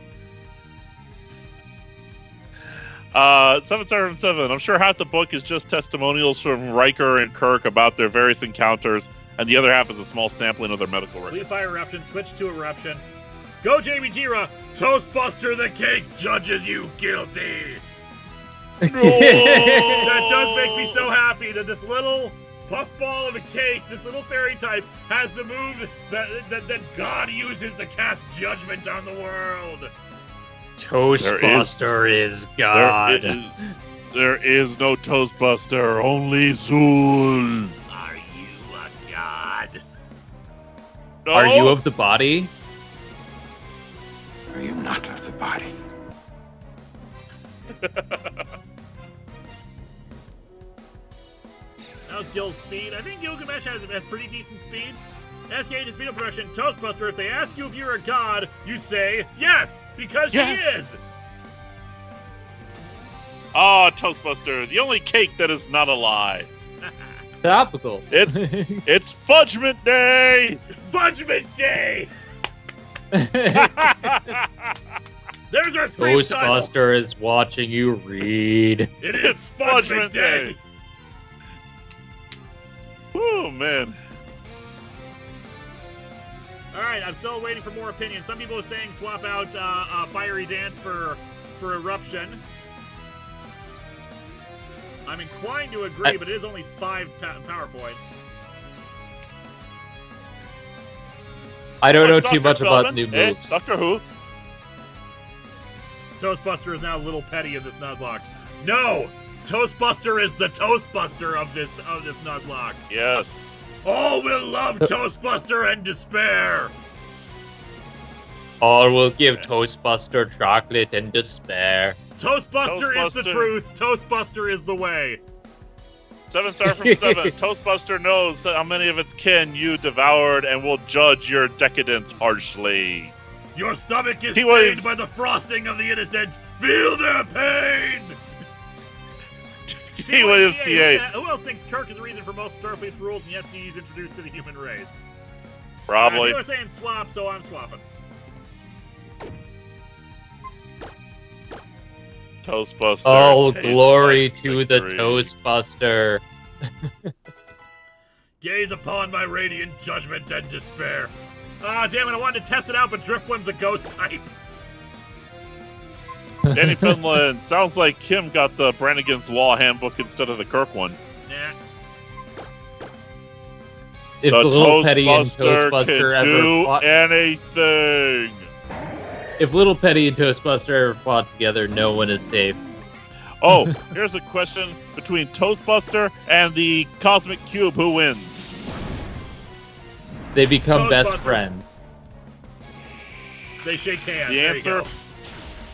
777. I'm sure half the book is just testimonials from Riker and Kirk about their various encounters, and the other half is a small sampling of their medical records. Leave Fire Eruption, switch to Eruption. Go, JB Jira! Toastbuster the cake judges you guilty! No! That does make me so happy that this little puffball of a cake, this little fairy type, has the move that God uses to cast judgment on the world. Toastbuster is God. There is no Toastbuster, only Zul. Are you a god? No? Are you of the body? Are you not of the body? That was Gil's speed. I think Gilgamesh has pretty decent speed. SK to speed up production. Toastbuster, if they ask you if you're a god, you say yes, because Yes. she is. Ah, Toastbuster, the only cake that is not a lie. Topical. It's Fudgement Day! Fudgement Day! There's our stream title. Toastbuster is watching you read. It is It's Fudgement Fudgement Day. Day. Oh, man. All right, I'm still waiting for more opinions. Some people are saying swap out Fiery Dance for Eruption. I'm inclined to agree, but it is only 5 power points. I don't know Dr. too much about new Feldman? moves. Doctor Who? Toastbuster is now a little petty in this Nuzlocke. No! Toastbuster is the Toastbuster of this Nuzlocke. Yes. All will love Toastbuster and despair. All will give Toastbuster chocolate and despair. Toastbuster is the Toastbuster. truth. Toastbuster is the way. 7 star from 7. Toastbuster knows how many of its kin you devoured and will judge your decadence harshly. Your stomach is T. stained Williams. by the frosting of the innocent. Feel their pain. T. Williams CA. Who else thinks Kirk is the reason for most Starfleet's rules and SDs introduced to the human race? Probably. People are saying swap, so I'm swapping. Toastbuster. All tastes glory like to the victory. Toastbuster. Gaze upon my radiant judgment and despair. Ah, damn it, I wanted to test it out, but Driftwood's a ghost type. Danny Finland. Sounds like Kim got the Brannigan's Law handbook instead of the Kirk one. Nah. If The Little Petty and Toastbuster Toastbuster can ever do fought, anything. if Little Petty and Toastbuster ever fought together, no one is safe. Oh, here's a question between Toastbuster and the Cosmic Cube. Who wins? They become best Toastbuster. friends. They shake hands. The There answer?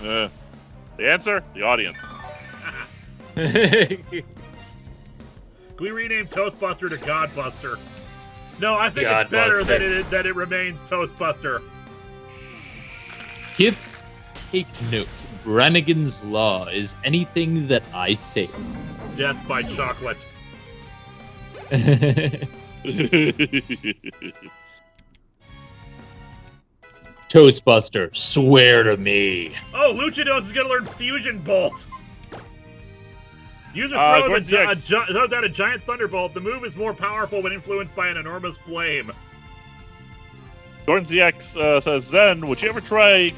you go. The answer? The audience. Can we rename Toastbuster to Godbuster? No, I think it's better Godbuster. that it remains Toastbuster. Take note. Brannigan's Law is anything that I say. Death by chocolate. Toastbuster, swear to me. Oh, Luchados is gonna learn Fusion Bolt. User Gordon throws GX. throws out a giant thunderbolt. The move is more powerful when influenced by an enormous flame. Gordon ZX says, Zen, would you ever try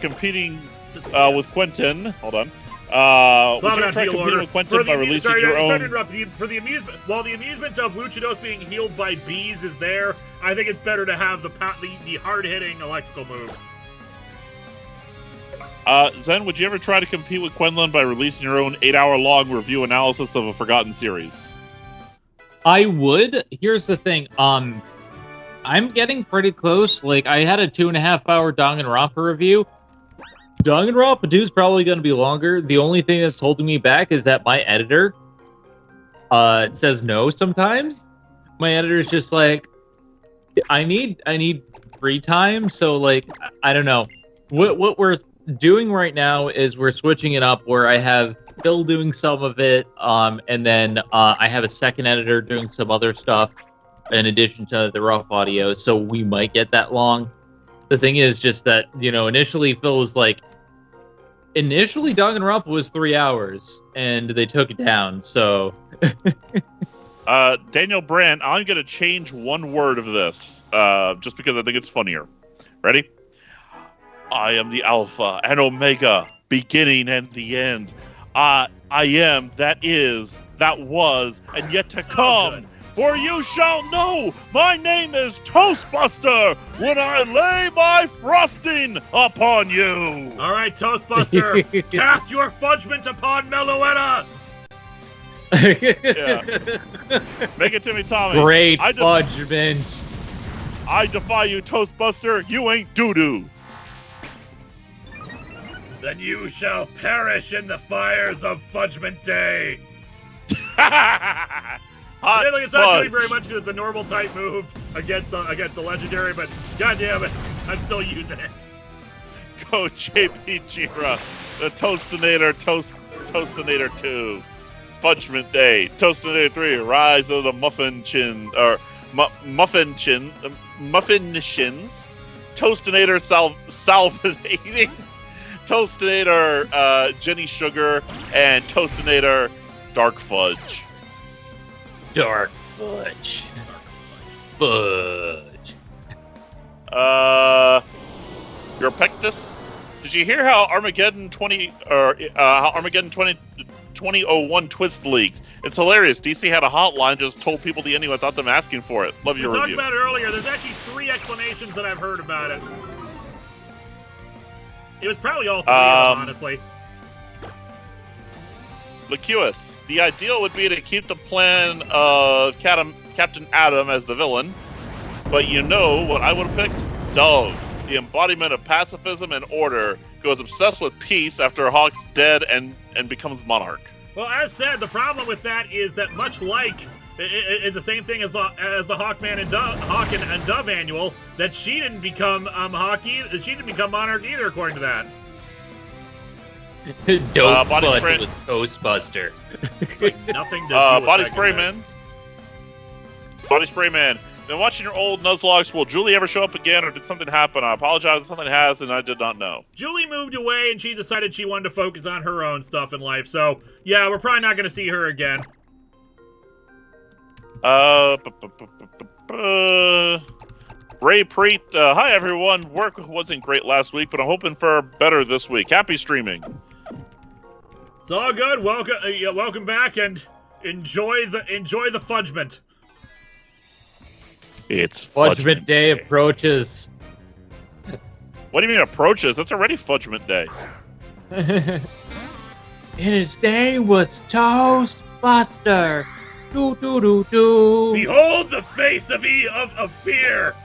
competing with Quentin? Hold on. Would you ever try competing with Quentin by releasing your Sorry to own... interrupt. For the amusement, while the amusement of Luchados being healed by bees is there, I think it's better to have the hard-hitting electrical move. Zen, would you ever try to compete with Quenlin by releasing your own 8-hour-long review analysis of a forgotten series? I would. Here's the thing. I'm getting pretty close. Like, I had a 2.5-hour Danganronpa review. Danganronpa 2 is probably going to be longer. The only thing that's holding me back is that my editor says no sometimes. My editor's just like, I need free time, so like I don't know. What we're doing right now is we're switching it up where I have Phil doing some of it, and then I have a second editor doing some other stuff in addition to the rough audio, so we might get that long. The thing is just that, initially Phil was like, Danganronpa was 3 hours, and they took it down, so... Daniel Brand, I'm going to change one word of this, just because I think it's funnier. Ready? I am the Alpha and Omega, beginning and the end. I am, that is, that was, and yet to come. For you shall know my name is Toastbuster when I lay my frosting upon you. All right, Toastbuster, cast your fudgement upon Meloetta. Yeah. Make it Timmy Tommy. Great fudgement. I defy you, Toastbuster. You ain't doo-doo. Then you shall perish in the fires of Fudgement Day. It's not doing very much because it's a normal type move against the legendary, but goddamn it, I'm still using it. Go JP Jira, the Toastinator, Toastinator 2, Fudgement Day, Toastinator 3, Rise of the Muffin Shins, Toastinator Salvinating, Toastinator Jenny Sugar, and Toastinator Dark Fudge. Dark Fudge. Fudge. Your Pectus? Did you hear how Armageddon 2001 Twist leaked? It's hilarious. DC had a hotline, just told people the ending without them asking for it. Love your review. We talked about it earlier. There's actually 3 explanations that I've heard about it. It was probably all 3 of them, honestly. Lacuus, the ideal would be to keep the plan of Captain Atom as the villain, but you know what I would have picked? Dove, the embodiment of pacifism and order, who is obsessed with peace after Hawk's dead and becomes monarch. Well, as said, the problem with that is that much like it's the same thing as the Hawkman and Hawk and Dove annual, that she didn't become she didn't become monarch either, according to that. Dope Body Fudge Spray with Toastbuster. Nothing to do Body with Spray Man. Body Spray Man. Been watching your old Nuzlocks. Will Julie ever show up again, or did something happen? I apologize if something has, and I did not know. Julie moved away, and she decided she wanted to focus on her own stuff in life. So, yeah, we're probably not going to see her again. Ray Preet. Hi, everyone. Work wasn't great last week, but I'm hoping for better this week. Happy streaming. It's all good. Welcome back, and enjoy the fudgement. It's Fudgement Day approaches. What do you mean approaches? That's already Fudgement Day. And his name was Toastbuster. Do do do do. Behold the face of fear.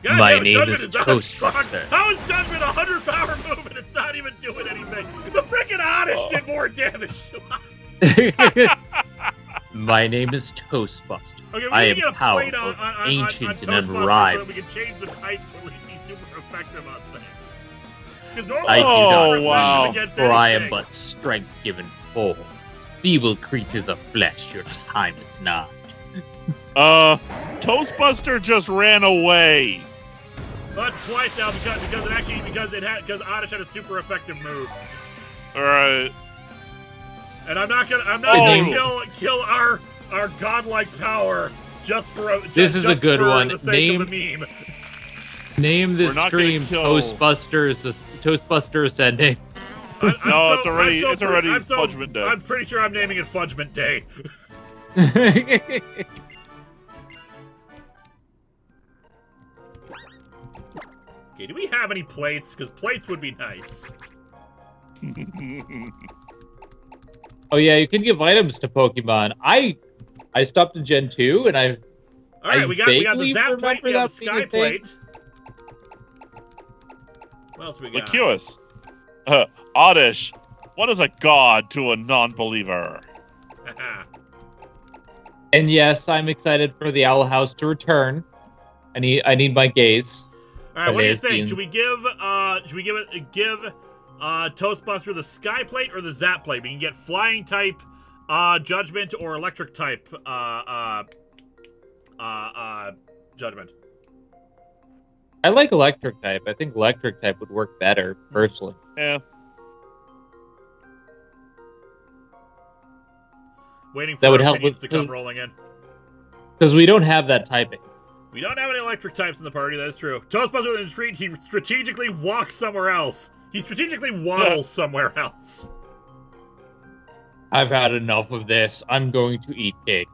God, My damn, name Judgment is not strong. Toastbuster. How is Judgment 100 power move and it's not even doing anything? The frickin' Oddish did more damage to us. My name is Toastbuster. Okay, I need to am get a powerful, plate on ancient, and Toastbuster so unrivaled. that we can change the types so we can be super effective on things. Because normally, I do not wow. against For I am anything. but strength given form. Feeble creatures of flesh, your time is nigh. Toastbuster just ran away. But twice now because Oddish had a super effective move. All right. And I'm not gonna kill our godlike power just for This is a good one. The sake of the meme. Name this We're not stream gonna kill- Toastbuster Ascending. No, it's already Fudgement Day. I'm pretty sure I'm naming it Fudgement Day. Okay, do we have any plates? Because plates would be nice. Oh yeah, you can give items to Pokemon. I stopped in Gen 2 and I Alright, we got the vaguely Zap plate, we got the remember Sky that being a thing. plate. What else we got? Lacuus. Oddish. What is a god to a non-believer? And yes, I'm excited for the Owl House to return. I need my gaze. All right, what do you think? Should we give Toastbuster the Sky Plate or the Zap Plate? We can get Flying type Judgment or Electric type Judgment. I like Electric type. I think Electric type would work better, personally. Yeah. Waiting for That would our help opinions with- to come rolling in. Because we don't have that typing. We don't have any electric types in the party, that is true. Toastbuster with a retreat, he strategically walks somewhere else. He strategically waddles somewhere else. I've had enough of this. I'm going to eat cake.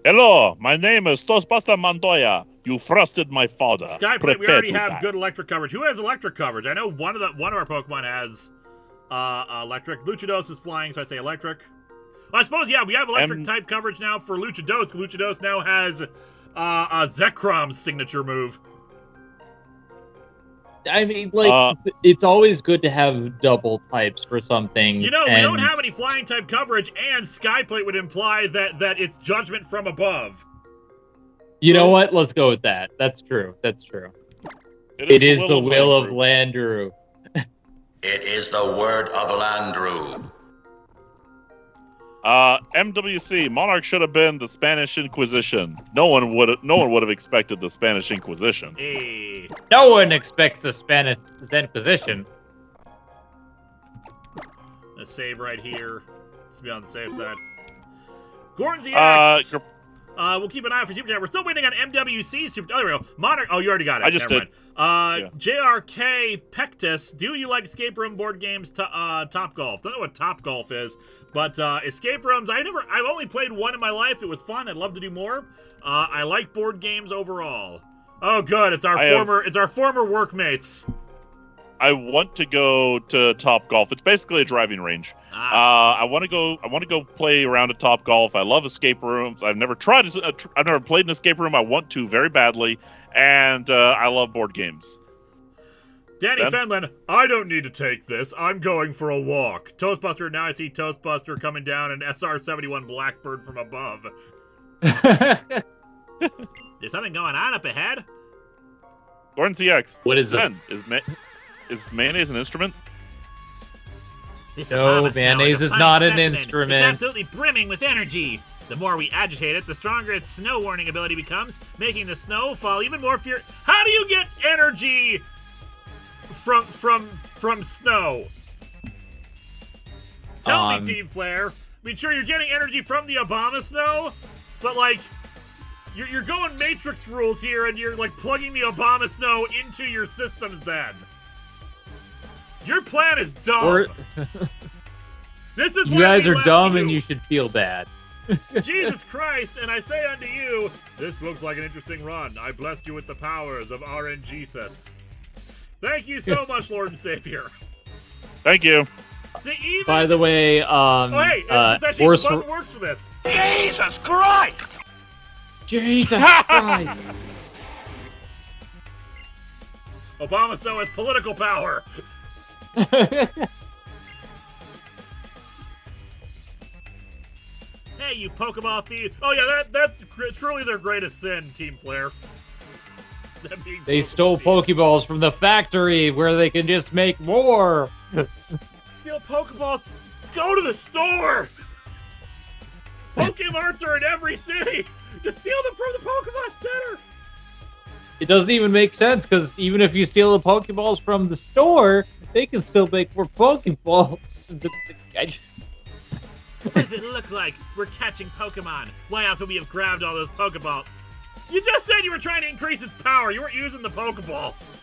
Hello, my name is Toastbuster Montoya. You frosted my father. Skyplate, we Prepare already to have die. good electric coverage. Who has electric coverage? I know one of our Pokemon has electric. Luchados is flying, so I say electric. Well, I suppose, yeah, we have electric type coverage now for Luchados. Luchados now has Zekrom's signature move. I mean, like, it's always good to have double types for something. You know, we don't have any flying type coverage, and Skyplate would imply that it's judgment from above. You know what? Let's go with that. That's true. That's true. It is the will of Landru. It is the word of Landru. MWC, Monarch should have been the Spanish Inquisition. No one would have expected the Spanish Inquisition. Hey. No one expects the Spanish Inquisition. Let's save right here. Let's be on the safe side. Gordon's EX. We'll keep an eye out for Super Chat. We're still waiting on MWC Super. Oh, there we go. Monarch. Oh, you already got it. I just did. JRK Pectus. Do you like escape room board games? Top Golf. Don't know what Top Golf is, but escape rooms. I've only played one in my life. It was fun. I'd love to do more. I like board games overall. Oh, good. It's our former workmates. I want to go to Top Golf. It's basically a driving range. I want to go play around at Top Golf. I love escape rooms. I've never played an escape room. I want to very badly, and I love board games. Danny Fenlon, I don't need to take this. I'm going for a walk. Toastbuster, now I see Toastbuster coming down an SR-71 Blackbird from above. There's something going on up ahead? Gordon CX. What is it? Is mayonnaise an instrument? No, mayonnaise is not an instrument. It's absolutely brimming with energy. The more we agitate it, the stronger its snow warning ability becomes, making the snow fall even more furious. How do you get energy from snow? Tell me, Team Flare. I mean, sure, you're getting energy from the Obama snow, but like, you're going Matrix rules here, and you're like plugging the Obama snow into your systems. Then your plan is dumb. This is you guys are dumb, and you should feel bad. Jesus Christ, and I say unto you, this looks like an interesting run. I blessed you with the powers of RNGesus. Thank you so much, Lord and Savior. Thank you. See, by the way, it's actually the button works for this. Jesus Christ! Jesus Christ! Obama snow has political power. Hey, you Pokeball thief! Oh yeah, that's truly their greatest sin, Team Flare. They stole Pokeballs from the factory where they can just make more. Steal Pokeballs? Go to the store! Pokemarts are in every city! Just steal them from the Pokemon Center! It doesn't even make sense, because even if you steal the Pokeballs from the store, they can still make more Pokeballs. What does it look like? We're catching Pokemon. Why else would we have grabbed all those Pokeballs? You just said you were trying to increase its power. You weren't using the Pokeballs.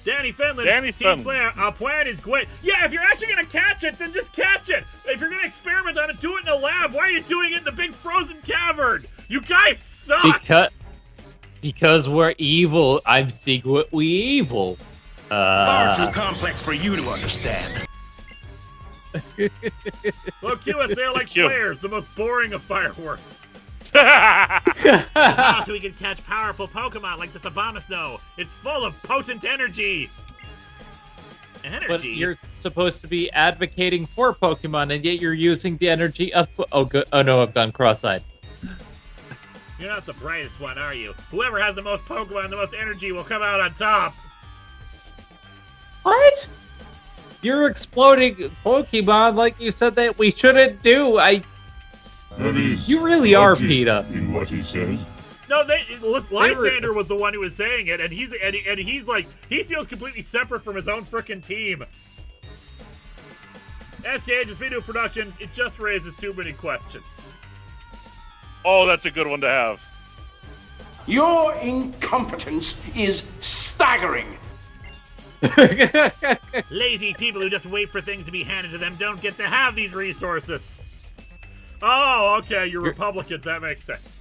Danny Finland, Team Flare, our plan is great. Yeah, if you're actually going to catch it, then just catch it. If you're going to experiment on it, do it in a lab. Why are you doing it in the big frozen cavern? You guys suck. Because we're evil. I'm secretly evil. Far too complex for you to understand. Well, cue us. They're like flares, the most boring of fireworks. So we can catch powerful Pokemon like this Obama Snow. It's full of potent energy. Energy? But you're supposed to be advocating for Pokemon, and yet you're using the energy of... Oh, good. Oh, no, I've gone cross-eyed. You're not the brightest one, are you? Whoever has the most Pokemon, the most energy will come out on top. What? You're exploding Pokemon like you said that we shouldn't do. You really are, PETA. In what he says. No, Lysander was the one who was saying it, and he's like, he feels completely separate from his own frickin' team. SK just video productions, it just raises too many questions. Oh, that's a good one to have. Your incompetence is staggering. Lazy people who just wait for things to be handed to them don't get to have these resources. Oh, okay, you're Republicans, that makes sense.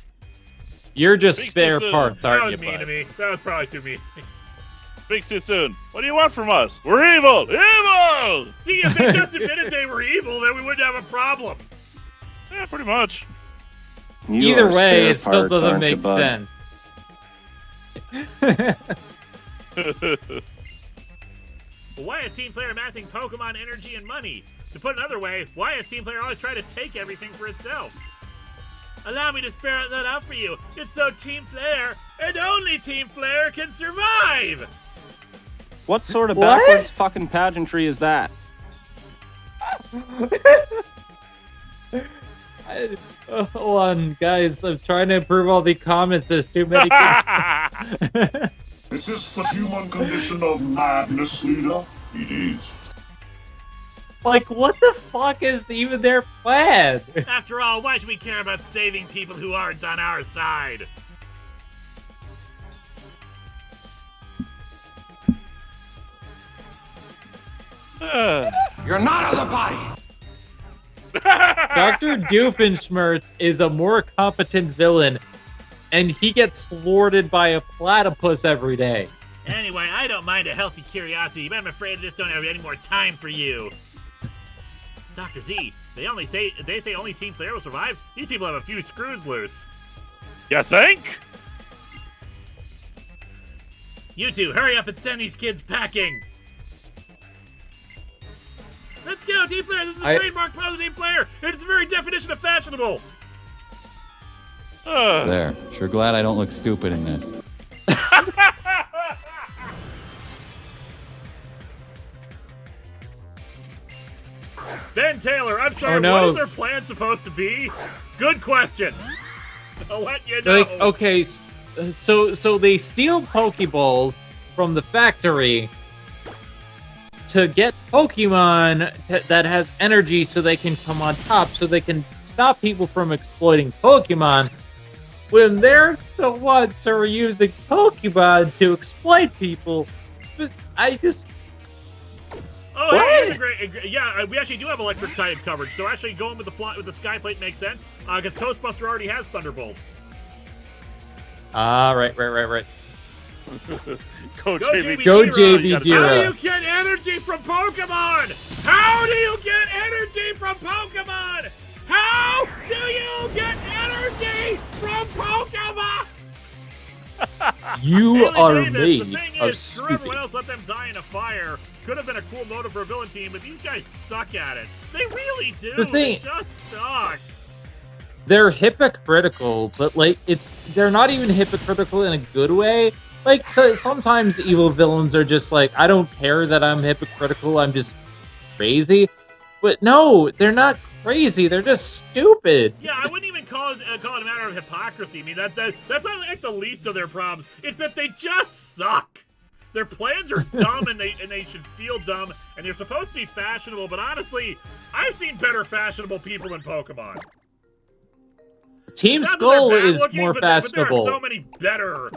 You're just Speaks spare too soon. parts, That aren't was you, mean to bud? me. That was probably too mean. Speaks too soon. What do you want from us? We're evil! Evil! See, if they just admitted they were evil, then we wouldn't have a problem. Yeah, pretty much. You Either are way, spare it still parts, doesn't aren't you, make bud? sense. Why is Team Player amassing Pokemon energy and money? To put it another way, why is Team Player always trying to take everything for itself? Allow me to spare that out for you. It's so Team Player, and only Team Player can survive! What sort of What? backwards fucking pageantry is that? Hold on, guys. I'm trying to improve all the comments. There's too many. Is this the human condition of madness, leader? It is. Like, what the fuck is even their plan? After all, why should we care about saving people who aren't on our side? You're not of the body. Dr. Doofenshmirtz is a more competent villain, and he gets thwarted by a platypus every day. Anyway, I don't mind a healthy curiosity, but I'm afraid I just don't have any more time for you. Dr. Z, they say only Team Player will survive? These people have a few screws loose. You think? You two, hurry up and send these kids packing! Let's go, Team Player! This is a trademark pose of Team Player! It's the very definition of fashionable! There. Sure glad I don't look stupid in this. Ben Taylor, I'm sorry, Oh, no. what is their plan supposed to be? Good question. I'll let you know. Like, okay, so they steal Pokeballs from the factory to get Pokemon that has energy so they can come on top, so they can stop people from exploiting Pokemon, when they're the ones who are using Pokemon to exploit people. But I just... Oh, hey, here's a great, yeah, we actually do have electric type coverage, so actually going with the Skyplate makes sense, because Toastbuster already has Thunderbolt. Ah, right. Go JB JB How do you get energy from Pokemon? How do you get energy from Pokemon? How do you get energy from Pokemon? You Haley are Davis, made the thing of is, screw everyone stupid. else, let them die in a fire. Could have been a cool motive for a villain team, but these guys suck at it. They really do. The thing- They just suck. They're hypocritical, but like they're not even hypocritical in a good way. Like, so sometimes evil villains are just like, I don't care that I'm hypocritical, I'm just crazy. But no, they're not crazy, they're just stupid. Yeah, I wouldn't even call it a matter of hypocrisy. I mean, that's not like the least of their problems. It's that they just suck. Their plans are dumb, and they should feel dumb, and they're supposed to be fashionable. But honestly, I've seen better fashionable people than Pokemon. Team Not that Skull they're bad is looking, more but there are fashionable. so many better,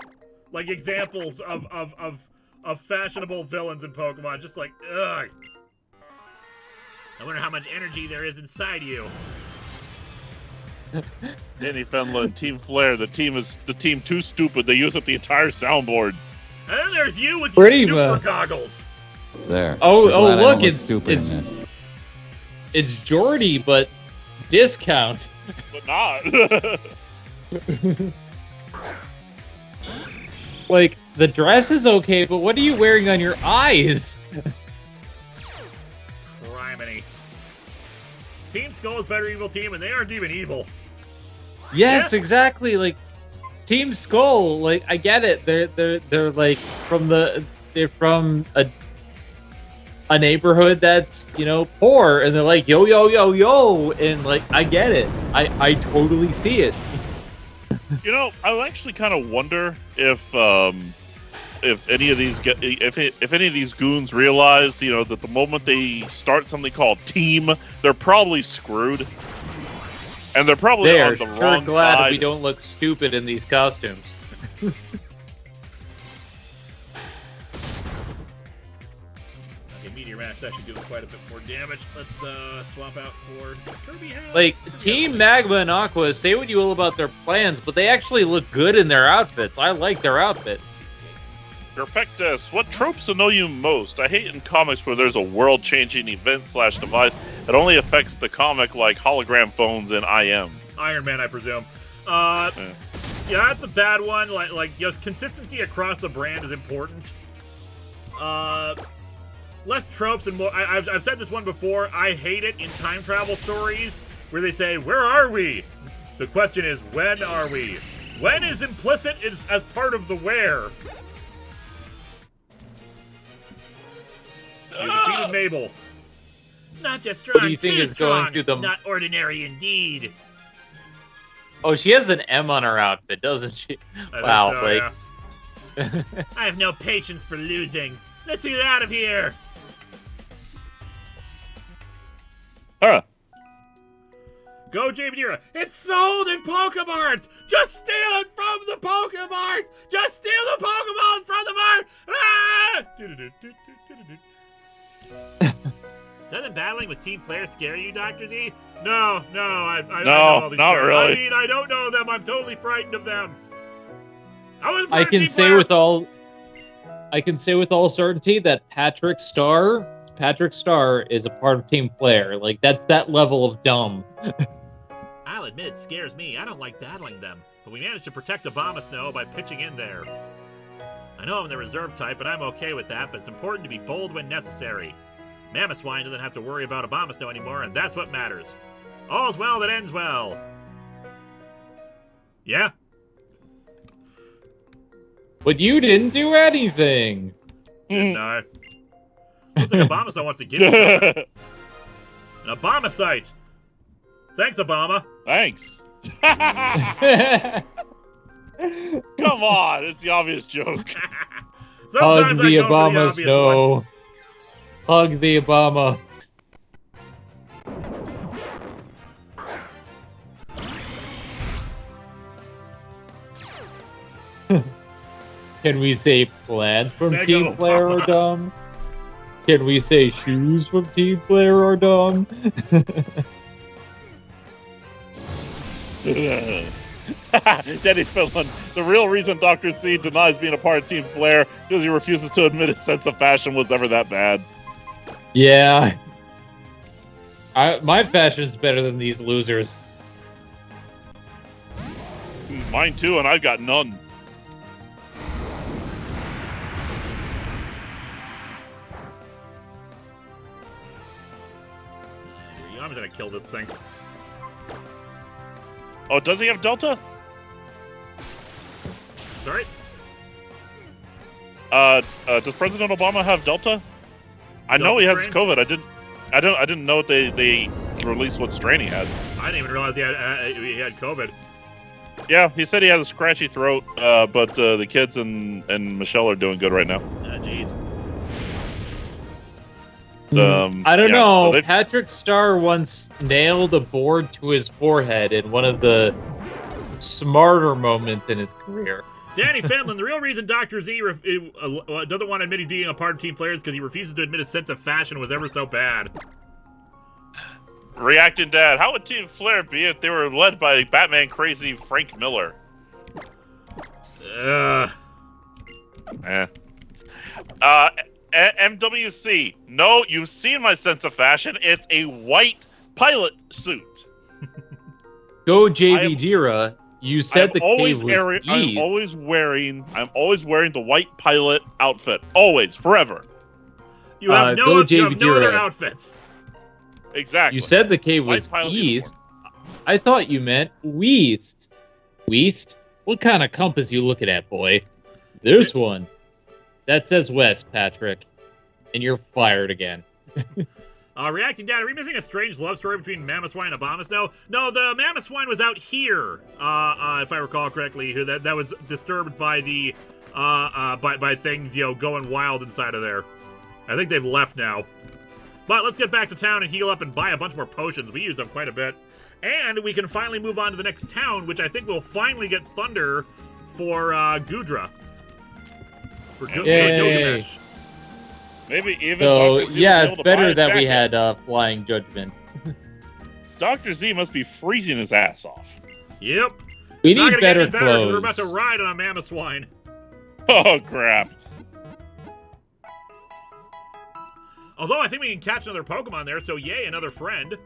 like, examples of fashionable villains in Pokemon. Just like, ugh. I wonder how much energy there is inside you. Danny Fenla and Team Flare. The team too stupid. They use up the entire soundboard. And then there's you with Pretty your super much. goggles. There. Oh, Sure glad I don't look, look stupid it's in this. It's Jordy, but discount. But not. Like, the dress is okay, but what are you wearing on your eyes? Team Skull is better evil team, and they aren't even evil. Yes, exactly. Like Team Skull, like I get it. They're like they're from a neighborhood that's, you know, poor, and they're like yo yo yo yo, and like I get it. I totally see it. You know, I actually kind of wonder if any of these if any of these goons realize, you know, that the moment they start something called team, they're probably screwed, and they're probably on the wrong glad side. we don't look stupid in these costumes. Okay, Meteor Mash actually doing quite a bit more damage. Let's swap out for Kirby Hound. Like Team Magma and Aqua, say what you will about their plans, but they actually look good in their outfits. I like their outfits. Perfectus, what tropes annoy you most? I hate in comics where there's a world-changing event/device that only affects the comic, like hologram phones in IM. Iron Man, I presume. Yeah, that's a bad one. Like, just consistency across the brand is important. Less tropes and more. I've said this one before. I hate it in time travel stories where they say, "Where are we?" The question is, when are we? When is implicit as part of the where. You defeated Mabel. Not just strong, What do you think too is strong. going through the... Not ordinary indeed. Oh, she has an M on her outfit, doesn't she? Wow, so, like... yeah. I have no patience for losing. Let's get out of here. Huh. Go, J. Madeira. It's sold in Pokemarts. Just steal it from the Pokemarts. Just steal the Pokeballs from the mart. Ah! Doesn't battling with Team Flare scare you, Dr. Z? No, I know all these not guys. really. I mean, I don't know them. I'm totally frightened of them. I can say with all certainty that Patrick Star is a part of Team Flare. Like, that's that level of dumb. I'll admit it scares me. I don't like battling them, but we managed to protect Abomasnow by pitching in there. I know I'm the reserve type, but I'm okay with that, but it's important to be bold when necessary. Mamoswine doesn't have to worry about Abomasnow anymore, and that's what matters. All's well that ends well. Yeah? But you didn't do anything. Didn't I? Looks like Abomasnow wants to give you something. An Abomasite! Thanks, Obama. Thanks. Come on, it's the obvious joke. Hug Sometimes the I go for the Obama obvious Snow. one. Hug the Obama. Can we say plaid from Mega Team Flare or Obama. dumb? Can we say shoes from Team Flare or dumb? Denny Finland, the real reason Dr. C denies being a part of Team Flare because he refuses to admit his sense of fashion was ever that bad. Yeah. My fashion's better than these losers. Mine too, and I've got none. I'm gonna kill this thing. Oh, does he have Delta? Sorry? Does President Obama have Delta? I know he has strain? COVID. I didn't know they released what strain he had. I didn't even realize he had COVID. Yeah, he said he has a scratchy throat, but the kids and Michelle are doing good right now. Jeez. I don't know. So Patrick Star once nailed a board to his forehead in one of the smarter moments in his career. Danny Fenlon, the real reason Dr. Z doesn't want to admit he's being a part of Team Flare is because he refuses to admit his sense of fashion was ever so bad. Reacting Dad, how would Team Flare be if they were led by Batman crazy Frank Miller? MWC, no, you've seen my sense of fashion. It's a white pilot suit. Go JV Jira. You said the cave was I'm always wearing the white pilot outfit. Always, forever. You have no other outfits. Exactly. You said the cave was White pilot east. I thought you meant west. West? What kind of compass you looking at, boy? There's one. That says west, Patrick. And you're fired again. Reacting data. Are we missing a strange love story between Mamoswine and Abomasnow? No, the Mamoswine was out here, if I recall correctly. That was disturbed by the by things, going wild inside of there. I think they've left now. But let's get back to town and heal up and buy a bunch more potions. We used up quite a bit. And we can finally move on to the next town, which I think will finally get Thunder for Gudra. For Gilgamesh. Maybe even So, Dr. Z yeah, was it's able to buy better a that we jacket. had Flying Judgment. Dr. Z must be freezing his ass off. Yep. We It's not need gonna better get any better 'cause clothes. we're about to ride on a Mamoswine. Oh, crap. Although I think we can catch another Pokemon there, so yay, another friend.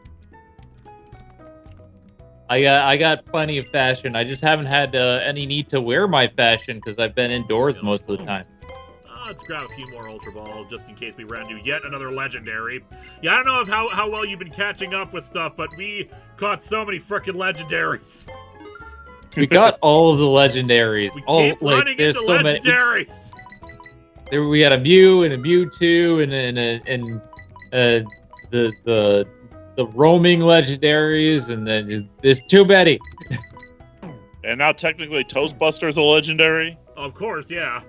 I got plenty of fashion. I just haven't had any need to wear my fashion because I've been indoors most of the time. Let's grab a few more Ultra Balls just in case we run into yet another Legendary. Yeah, I don't know if how well you've been catching up with stuff, but we caught so many frickin' Legendaries. We got all of the legendaries. We keep running there's into so many. Legendaries. We had a Mew and a Mewtwo and the roaming legendaries, and then there's too many. And now technically Toastbuster is a legendary? Of course, yeah.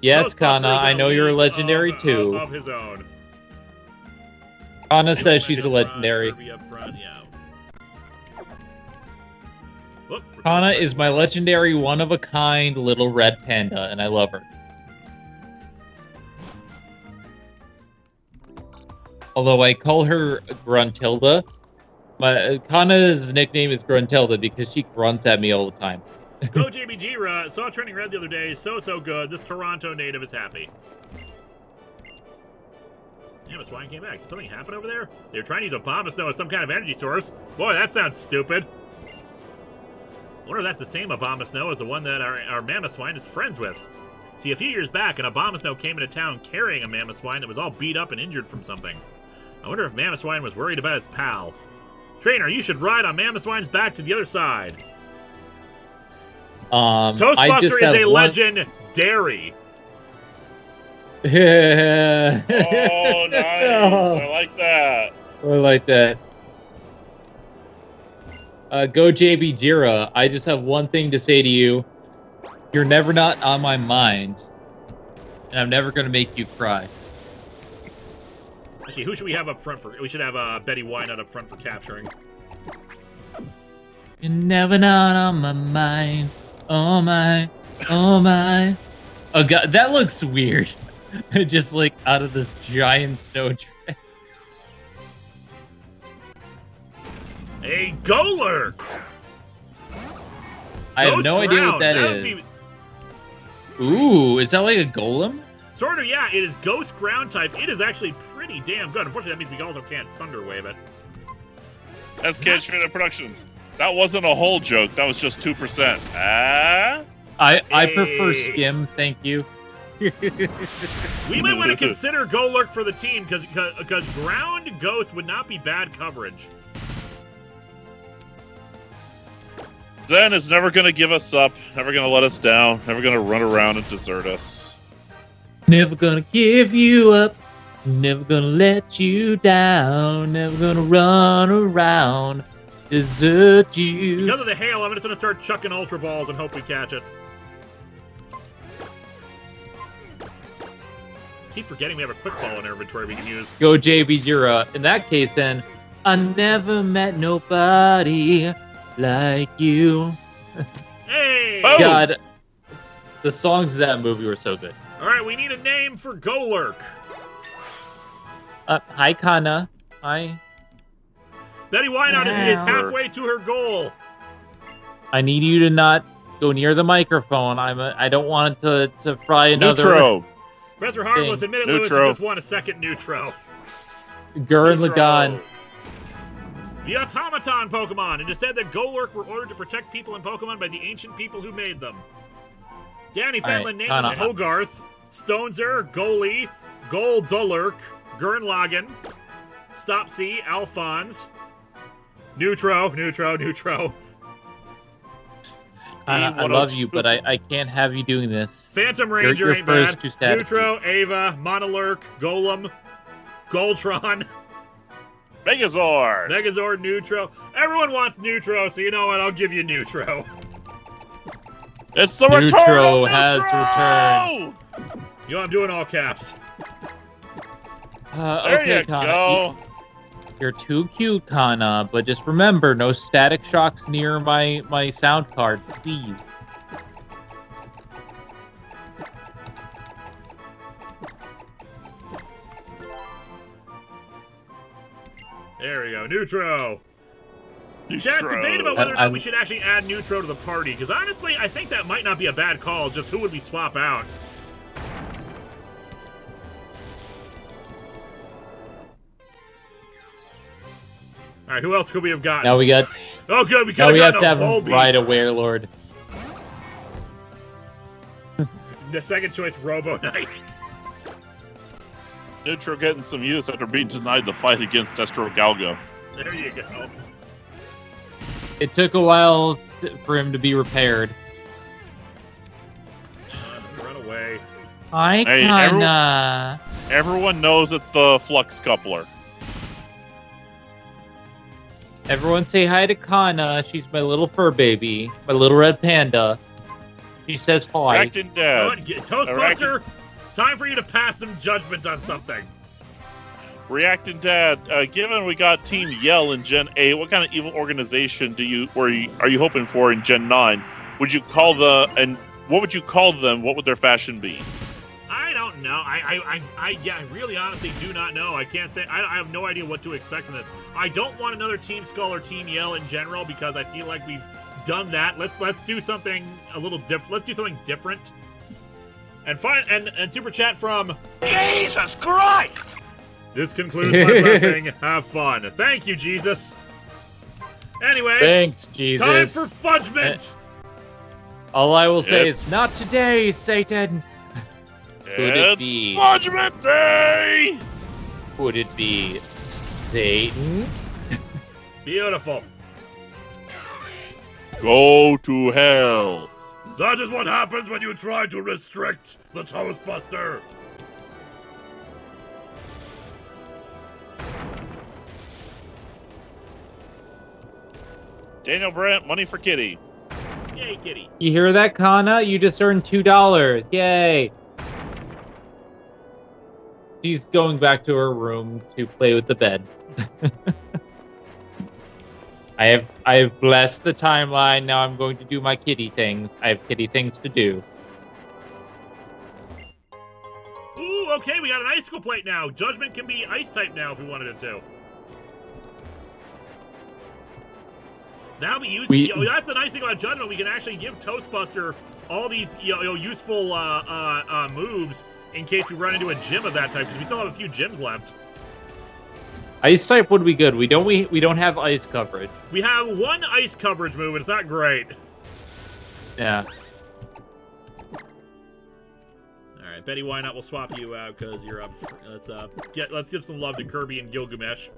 Yes, Ghostbusters Kana, I in a know you're a league legendary too. Of his own. Kana says she's a legendary. Kirby up front, yeah. Whoop, Kana is my legendary one-of-a-kind little red panda, and I love her. Although I call her Gruntilda, Kana's nickname is Gruntilda because she grunts at me all the time. Go JBG, saw Trending Red the other day. So good. This Toronto native is happy. Damn, a swine came back. Did something happen over there? They were trying to use Abomasnow as some kind of energy source. Boy, that sounds stupid. I wonder if that's the same Abomasnow as the one that our Mamoswine is friends with. See, a few years back, an Abomasnow came into town carrying a Mamoswine that was all beat up and injured from something. I wonder if Mamoswine was worried about its pal. Trainer, you should ride on Mamoswine's back to the other side. Toastbuster is a legendary. Oh, nice. I like that. I like that. Go JB Jira. I just have one thing to say to you. You're never not on my mind. And I'm never going to make you cry. Actually, who should we have up front for? We should have Betty Wynut up front for capturing. You're never not on my mind. Oh my. Oh my. Oh god, that looks weird. Just like out of this giant snow track. A Golurk! I have Ghost no idea what Ground. that would is. Ooh, is that like a golem? Sort of, yeah. It is Ghost Ground type. It is actually pretty damn good. Unfortunately, that means we also can't Thunder Wave it. SK Trader Productions. That wasn't a whole joke. That was just 2%. Ah? I prefer Skim, thank you. We might want to consider Golurk for the team because Ground Ghost would not be bad coverage. Zen is never going to give us up, never going to let us down, never going to run around and desert us. Never gonna give you up, never gonna let you down, never gonna run around, desert you. Because of the hail, I'm just going to start chucking Ultra Balls and hope we catch it. Keep forgetting we have a Quick Ball in our inventory we can use. Go JB Jira. In that case then, I never met nobody like you. Hey! Oh! God, the songs of that movie were so good. Alright, we need a name for Golurk. Hi Kana. Hi. Betty Wynut is halfway to her goal. I need you to not go near the microphone. I don't want it to fry another. Neutro. Professor Harmless admitted Lewis Neutro. just won a second Neutro. Gurren Lagann. The Automaton Pokemon. It is said that Golurk were ordered to protect people in Pokemon by the ancient people who made them. Danny Fenlon named them Hogarth, Stonezer, Goalie, Goldulurk, Gurnlagen, Stop C, Alphonse, Neutro. I love you, but I can't have you doing this. Phantom Ranger Your ain't first bad. two stats. Neutro, Ava, Monolurk, Golem, Goltron, Megazord. Neutro. Everyone wants Neutro, so you know what? I'll give you Neutro. It's the return Neutro of has Neutro! returned. You know, I'm doing all caps. There Okay, you Kana, go. You're too cute, Kana, but just remember, no static shocks near my sound card, please. There we go. Neutro. Chat, debate about whether or not we should actually add Neutro to the party, because honestly, I think that might not be a bad call. Just who would we swap out? All right, who else could we have gotten? Now we got. Oh, good. We Now could we have have to have gotten a Right Aware Lord. The second choice, Robo Knight. Neutro getting some use after being denied the fight against Destro Galgo. There you go. It took a while for him to be repaired. Run away. Hi, Hey, Kana. Everyone knows it's the Flux Coupler. Everyone say hi to Kana. She's my little fur baby, my little red panda. She says hi. Reacting Dad. Toastbuster, time for you to pass some judgment on something. Reacting Dad. Given we got Team Yell in Gen 8, what kind of evil organization are you hoping for in Gen 9? Would you call and what would you call them? What would their fashion be? I don't know. I really honestly do not know. I can't think. I have no idea what to expect from this. I don't want another Team Skull or Team Yell in general because I feel like we've done that. Let's do something a little different. Let's do something different. And super chat from Jesus Christ! This concludes my blessing. Have fun. Thank you, Jesus. Anyway, Thanks, Jesus. time for Fudgement. All I will say is, not today, Satan. Could it It's be? Fudgement Day! Could it be Satan? Beautiful. Go to hell. That is what happens when you try to restrict the Toastbuster. Daniel Brandt, money for Kitty. Yay, kitty. You hear that, Kana? You just earned $2. Yay! She's going back to her room to play with the bed. I have blessed the timeline. Now I'm going to do my kitty things. I have kitty things to do. Ooh, okay, we got an icicle plate now. Judgment can be ice type now if we wanted it to. That'll be useful. That's the nice thing about Judgment. We can actually give Toastbuster all these useful moves in case we run into a gym of that type, because we still have a few gyms left. Ice type would be good. We don't have ice coverage. We have one ice coverage move, and it's not great. Yeah. All right, Betty, why not? We'll swap you out because you're up. Let's give some love to Kirby and Gilgamesh.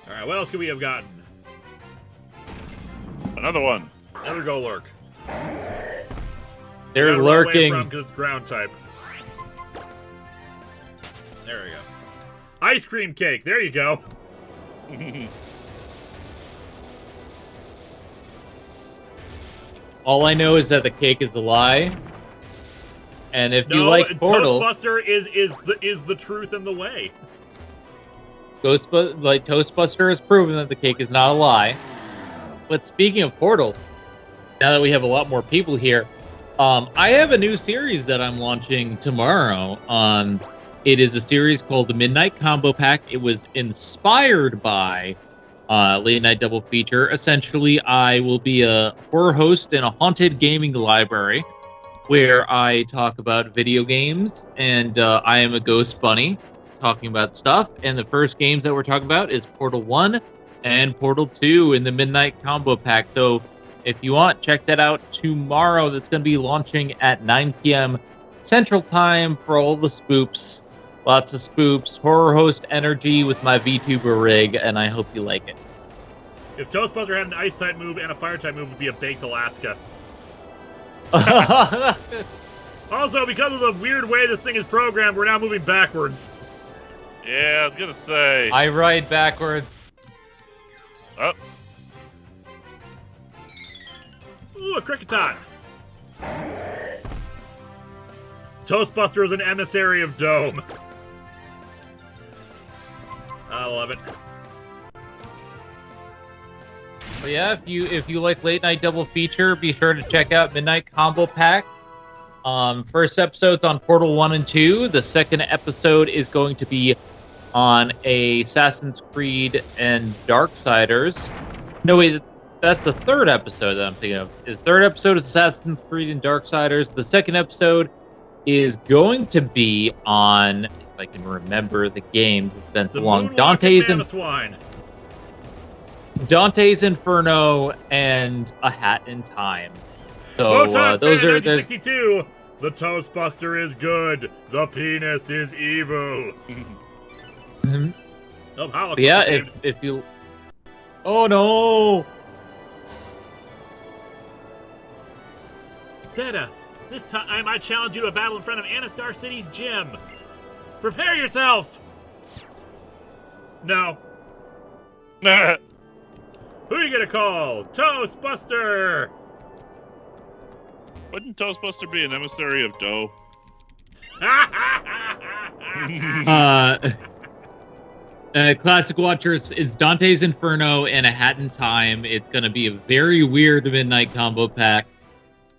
All right, what else could we have gotten? Another one. Another go lurk. They're lurking. Because it's ground type. There we go. Ice cream cake. There you go. All I know is that the cake is a lie. And if you like Portal, Toastbuster is the truth and the way. Toastbuster has proven that the cake is not a lie. But speaking of Portal, now that we have a lot more people here, I have a new series that I'm launching tomorrow. It is a series called the Midnight Combo Pack. It was inspired by Late Night Double Feature. Essentially, I will be a horror host in a haunted gaming library where I talk about video games, and I am a ghost bunny talking about stuff. And the first games that we're talking about is Portal 1 and Portal 2 in the Midnight Combo Pack. So if you want, check that out tomorrow. That's going to be launching at 9 p.m. Central Time for all the spoops. Lots of spoops, horror host energy with my VTuber rig, and I hope you like it. If Toastbuster had an ice-type move and a fire-type move, it would be a Baked Alaska. Also, because of the weird way this thing is programmed, we're now moving backwards. Yeah, I was gonna say. I ride backwards. Oh. Ooh, a Cricketot. Toastbuster is an emissary of Dome. I love it. But yeah, if you like Late Night Double Feature, be sure to check out Midnight Combo Pack. First episode's on Portal 1 and 2. The second episode is going to be on Assassin's Creed and Darksiders. No, wait, that's the third episode that I'm thinking of. The third episode is Assassin's Creed and Darksiders. The second episode is going to be on, if I can remember the game, it's been so long, Dante's Inferno and A Hat in Time. So those are 1962. The Toastbuster is good. The penis is evil. Oh, yeah, if you. Oh no! Zeta, this time I challenge you to a battle in front of Anastar City's gym. Prepare yourself. No. Who are you gonna call? Toastbuster! Wouldn't Toastbuster be an emissary of Doe? Classic Watchers, it's Dante's Inferno and A Hat in Time. It's going to be a very weird midnight combo pack.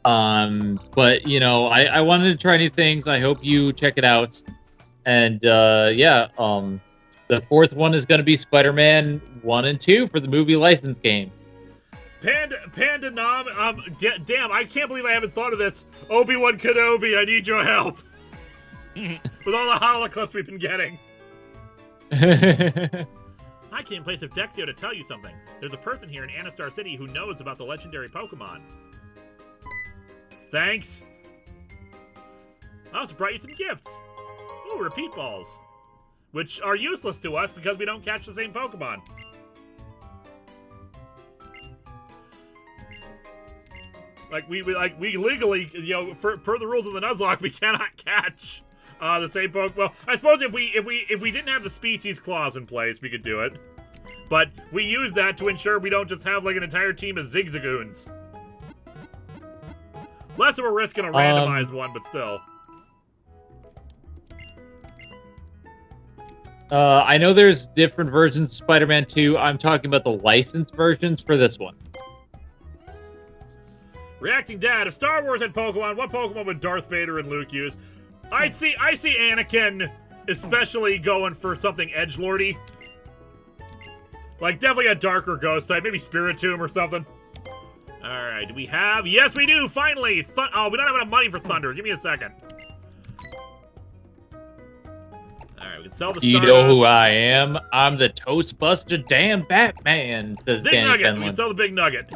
But, you know, I wanted to try new things. I hope you check it out. And, the fourth one is going to be Spider-Man 1 and 2 for the movie license game. Panda Nom, damn, I can't believe I haven't thought of this. Obi-Wan Kenobi, I need your help. With all the holoclips we've been getting. I came in place of Dexio to tell you something. There's a person here in Anastar City who knows about the legendary Pokemon. Thanks. I also brought you some gifts. Ooh, repeat balls. Which are useless to us because we don't catch the same Pokemon. Like we legally, you know, per the rules of the Nuzlocke, we cannot catch the same Pokemon. Well, I suppose if we didn't have the species clause in place, we could do it. But we use that to ensure we don't just have like an entire team of Zigzagoons. Less of a risk in a randomized one, but still. I know there's different versions of Spider-Man 2. I'm talking about the licensed versions for this one. Reacting Dad, if Star Wars had Pokemon, what Pokemon would Darth Vader and Luke use? I see Anakin especially going for something edgelordy. Like, definitely a darker ghost type, maybe Spiritomb or something. Alright, do we have... Yes, we do, finally! Oh, we don't have enough money for Thunder. Give me a second. Alright, we can sell the Stardust. You know who I am? I'm the Toastbuster damn Batman, says Big Danny Nugget. Fenlon. We can sell the Big Nugget.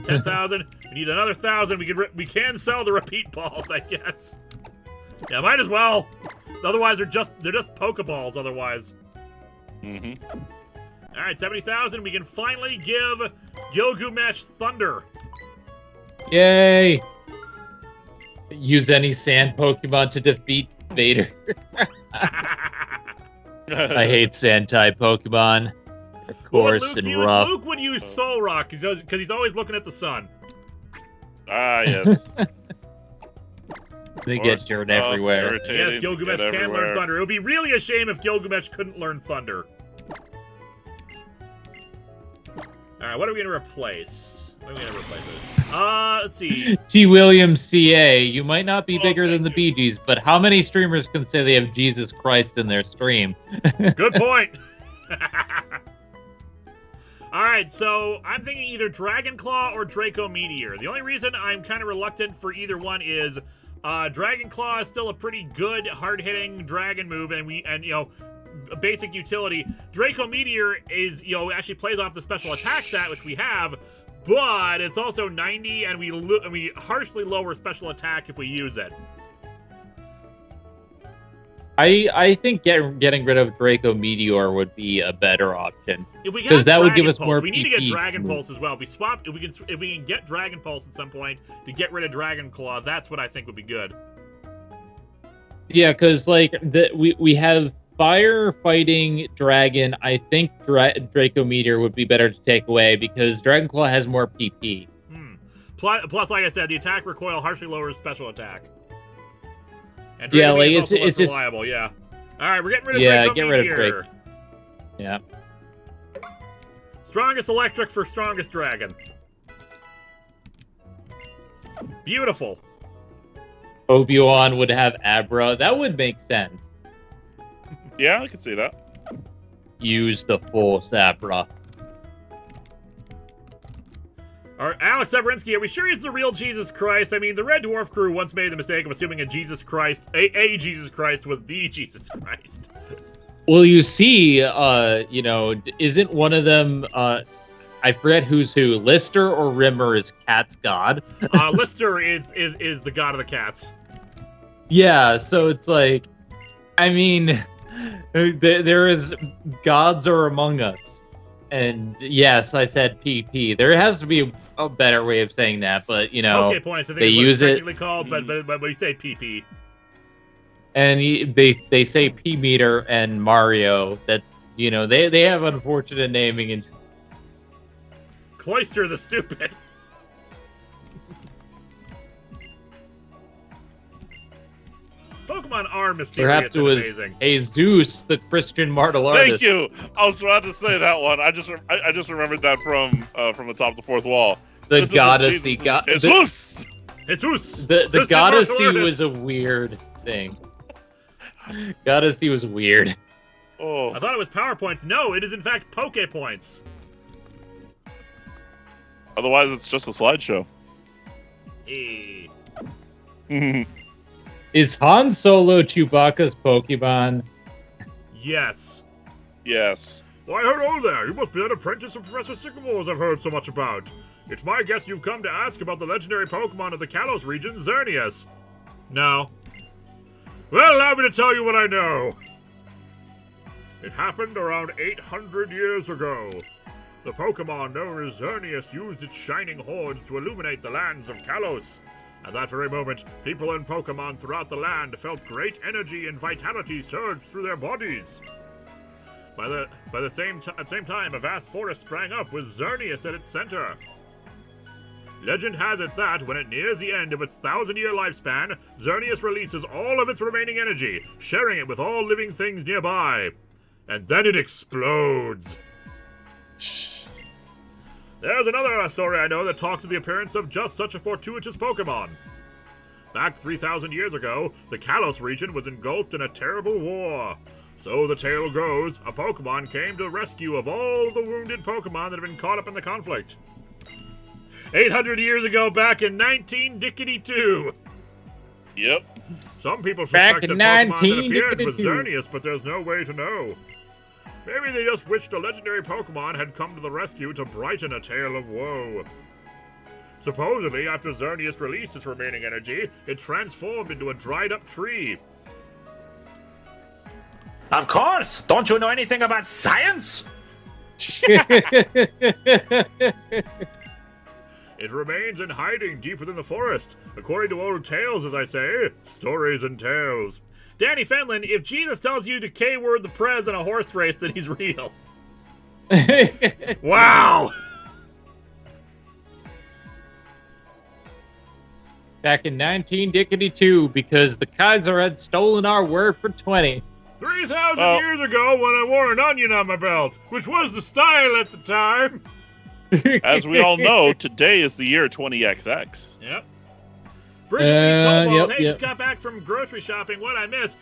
10,000. We need another 1,000. We can sell the repeat balls, I guess. Yeah, might as well. Otherwise, they're just Pokeballs. Otherwise. All right, 70,000. We can finally give Gilgamesh Thunder. Yay! Use any sand Pokemon to defeat Vader. I hate sand type Pokemon. Of course, and rough. Luke would use Solrock because he's always looking at the sun. Ah, yes. They get dirt everywhere. Yes, Gilgamesh can learn Thunder. It would be really a shame if Gilgamesh couldn't learn Thunder. Alright, what are we going to replace? What are we going to replace it? Let's see. T. Williams CA, you might not be bigger than the Bee Gees, but how many streamers can say they have Jesus Christ in their stream? Good point. Alright, so I'm thinking either Dragon Claw or Draco Meteor. The only reason I'm kind of reluctant for either one is Dragon Claw is still a pretty good, hard-hitting dragon move, and you know, basic utility. Draco Meteor is, you know, actually plays off the special attack stat, which we have, but it's also 90, and we harshly lower special attack if we use it. I think getting rid of Draco Meteor would be a better option. Because that would give us Pulse, more we need to PP. get Dragon Pulse as well. If we can get Dragon Pulse at some point to get rid of Dragon Claw, that's what I think would be good. Yeah, because like we have Fire fighting Dragon. I think Draco Meteor would be better to take away because Dragon Claw has more PP. Plus, like I said, the attack recoil harshly lowers special attack. And Yeah, Draco like Meteor is also it's less just reliable. Yeah. All right, we're getting rid of Yeah, Draco get rid of Meteor. Drake. Yeah. Strongest electric for strongest dragon. Beautiful. Obi-Wan would have Abra. That would make sense. Yeah, I can see that. Use the Force, Abra. All right, Alex Severinsky, are we sure he's the real Jesus Christ? I mean, the Red Dwarf crew once made the mistake of assuming a Jesus Christ was the Jesus Christ. Well, you see, isn't one of them, I forget who's who, Lister or Rimmer is Cat's god? Lister is the god of the cats. Yeah, so it's like, I mean, there is gods are among us. And yes, I said PP. There has to be a better way of saying that, but, Okay, points. I think they use it technically called, but we say PP. And they say P-meter and Mario that, they have unfortunate naming. And Cloister the Stupid. Pokemon are mysterious perhaps it and was amazing. Jesus, the Christian martial artist. Thank you. I was about to say that one. I just remembered that from Atop the Fourth Wall. The This isn't goddessy Jesus, god. it's Jesus! The Christian goddessy martial artist. was a weird thing. Goddessy was weird. Oh, I thought it was PowerPoints. No, it is in fact Poke Points. otherwise it's just a slideshow. Hey. Is Han Solo Chewbacca's Pokemon? Yes. Yes. Why, hello there. You must be an apprentice of Professor Sycamore's I've heard so much about. It's my guess you've come to ask about the legendary Pokemon of the Kalos region, Xerneas. No. Well, allow me to tell you what I know. It happened around 800 years ago. The Pokemon known as Xerneas used its shining horns to illuminate the lands of Kalos. At that very moment, people and Pokemon throughout the land felt great energy and vitality surge through their bodies. By the same time, a vast forest sprang up with Xerneas at its center. Legend has it that, when it nears the end of its 1,000-year lifespan, Xerneas releases all of its remaining energy, sharing it with all living things nearby. And then it explodes. There's another story I know that talks of the appearance of just such a fortuitous Pokemon. Back 3,000 years ago, the Kalos region was engulfed in a terrible war. So the tale goes, a Pokemon came to the rescue of all the wounded Pokemon that had been caught up in the conflict. 800 years ago, back in 19-2. Yep. Some people Back suspect in that Pokemon that appeared was 19-2. Xerneas, but there's no way to know. Maybe they just wished a legendary Pokemon had come to the rescue to brighten a tale of woe. Supposedly, after Xerneas released its remaining energy, it transformed into a dried-up tree. Of course! Don't you know anything about science? It remains in hiding deep within the forest, according to old tales, as I say, stories and tales. Danny Fenlon, if Jesus tells you to K-word the prez in a horse race, then he's real. Wow! Back in 19-2, because the Kaiser had stolen our word for 20. 3,000 years ago when I wore an onion on my belt, which was the style at the time. As we all know, today is the year 20XX. Yep. Bridget Lee Cobalt, yep, hey, yep. just got back from grocery shopping. What'd I miss?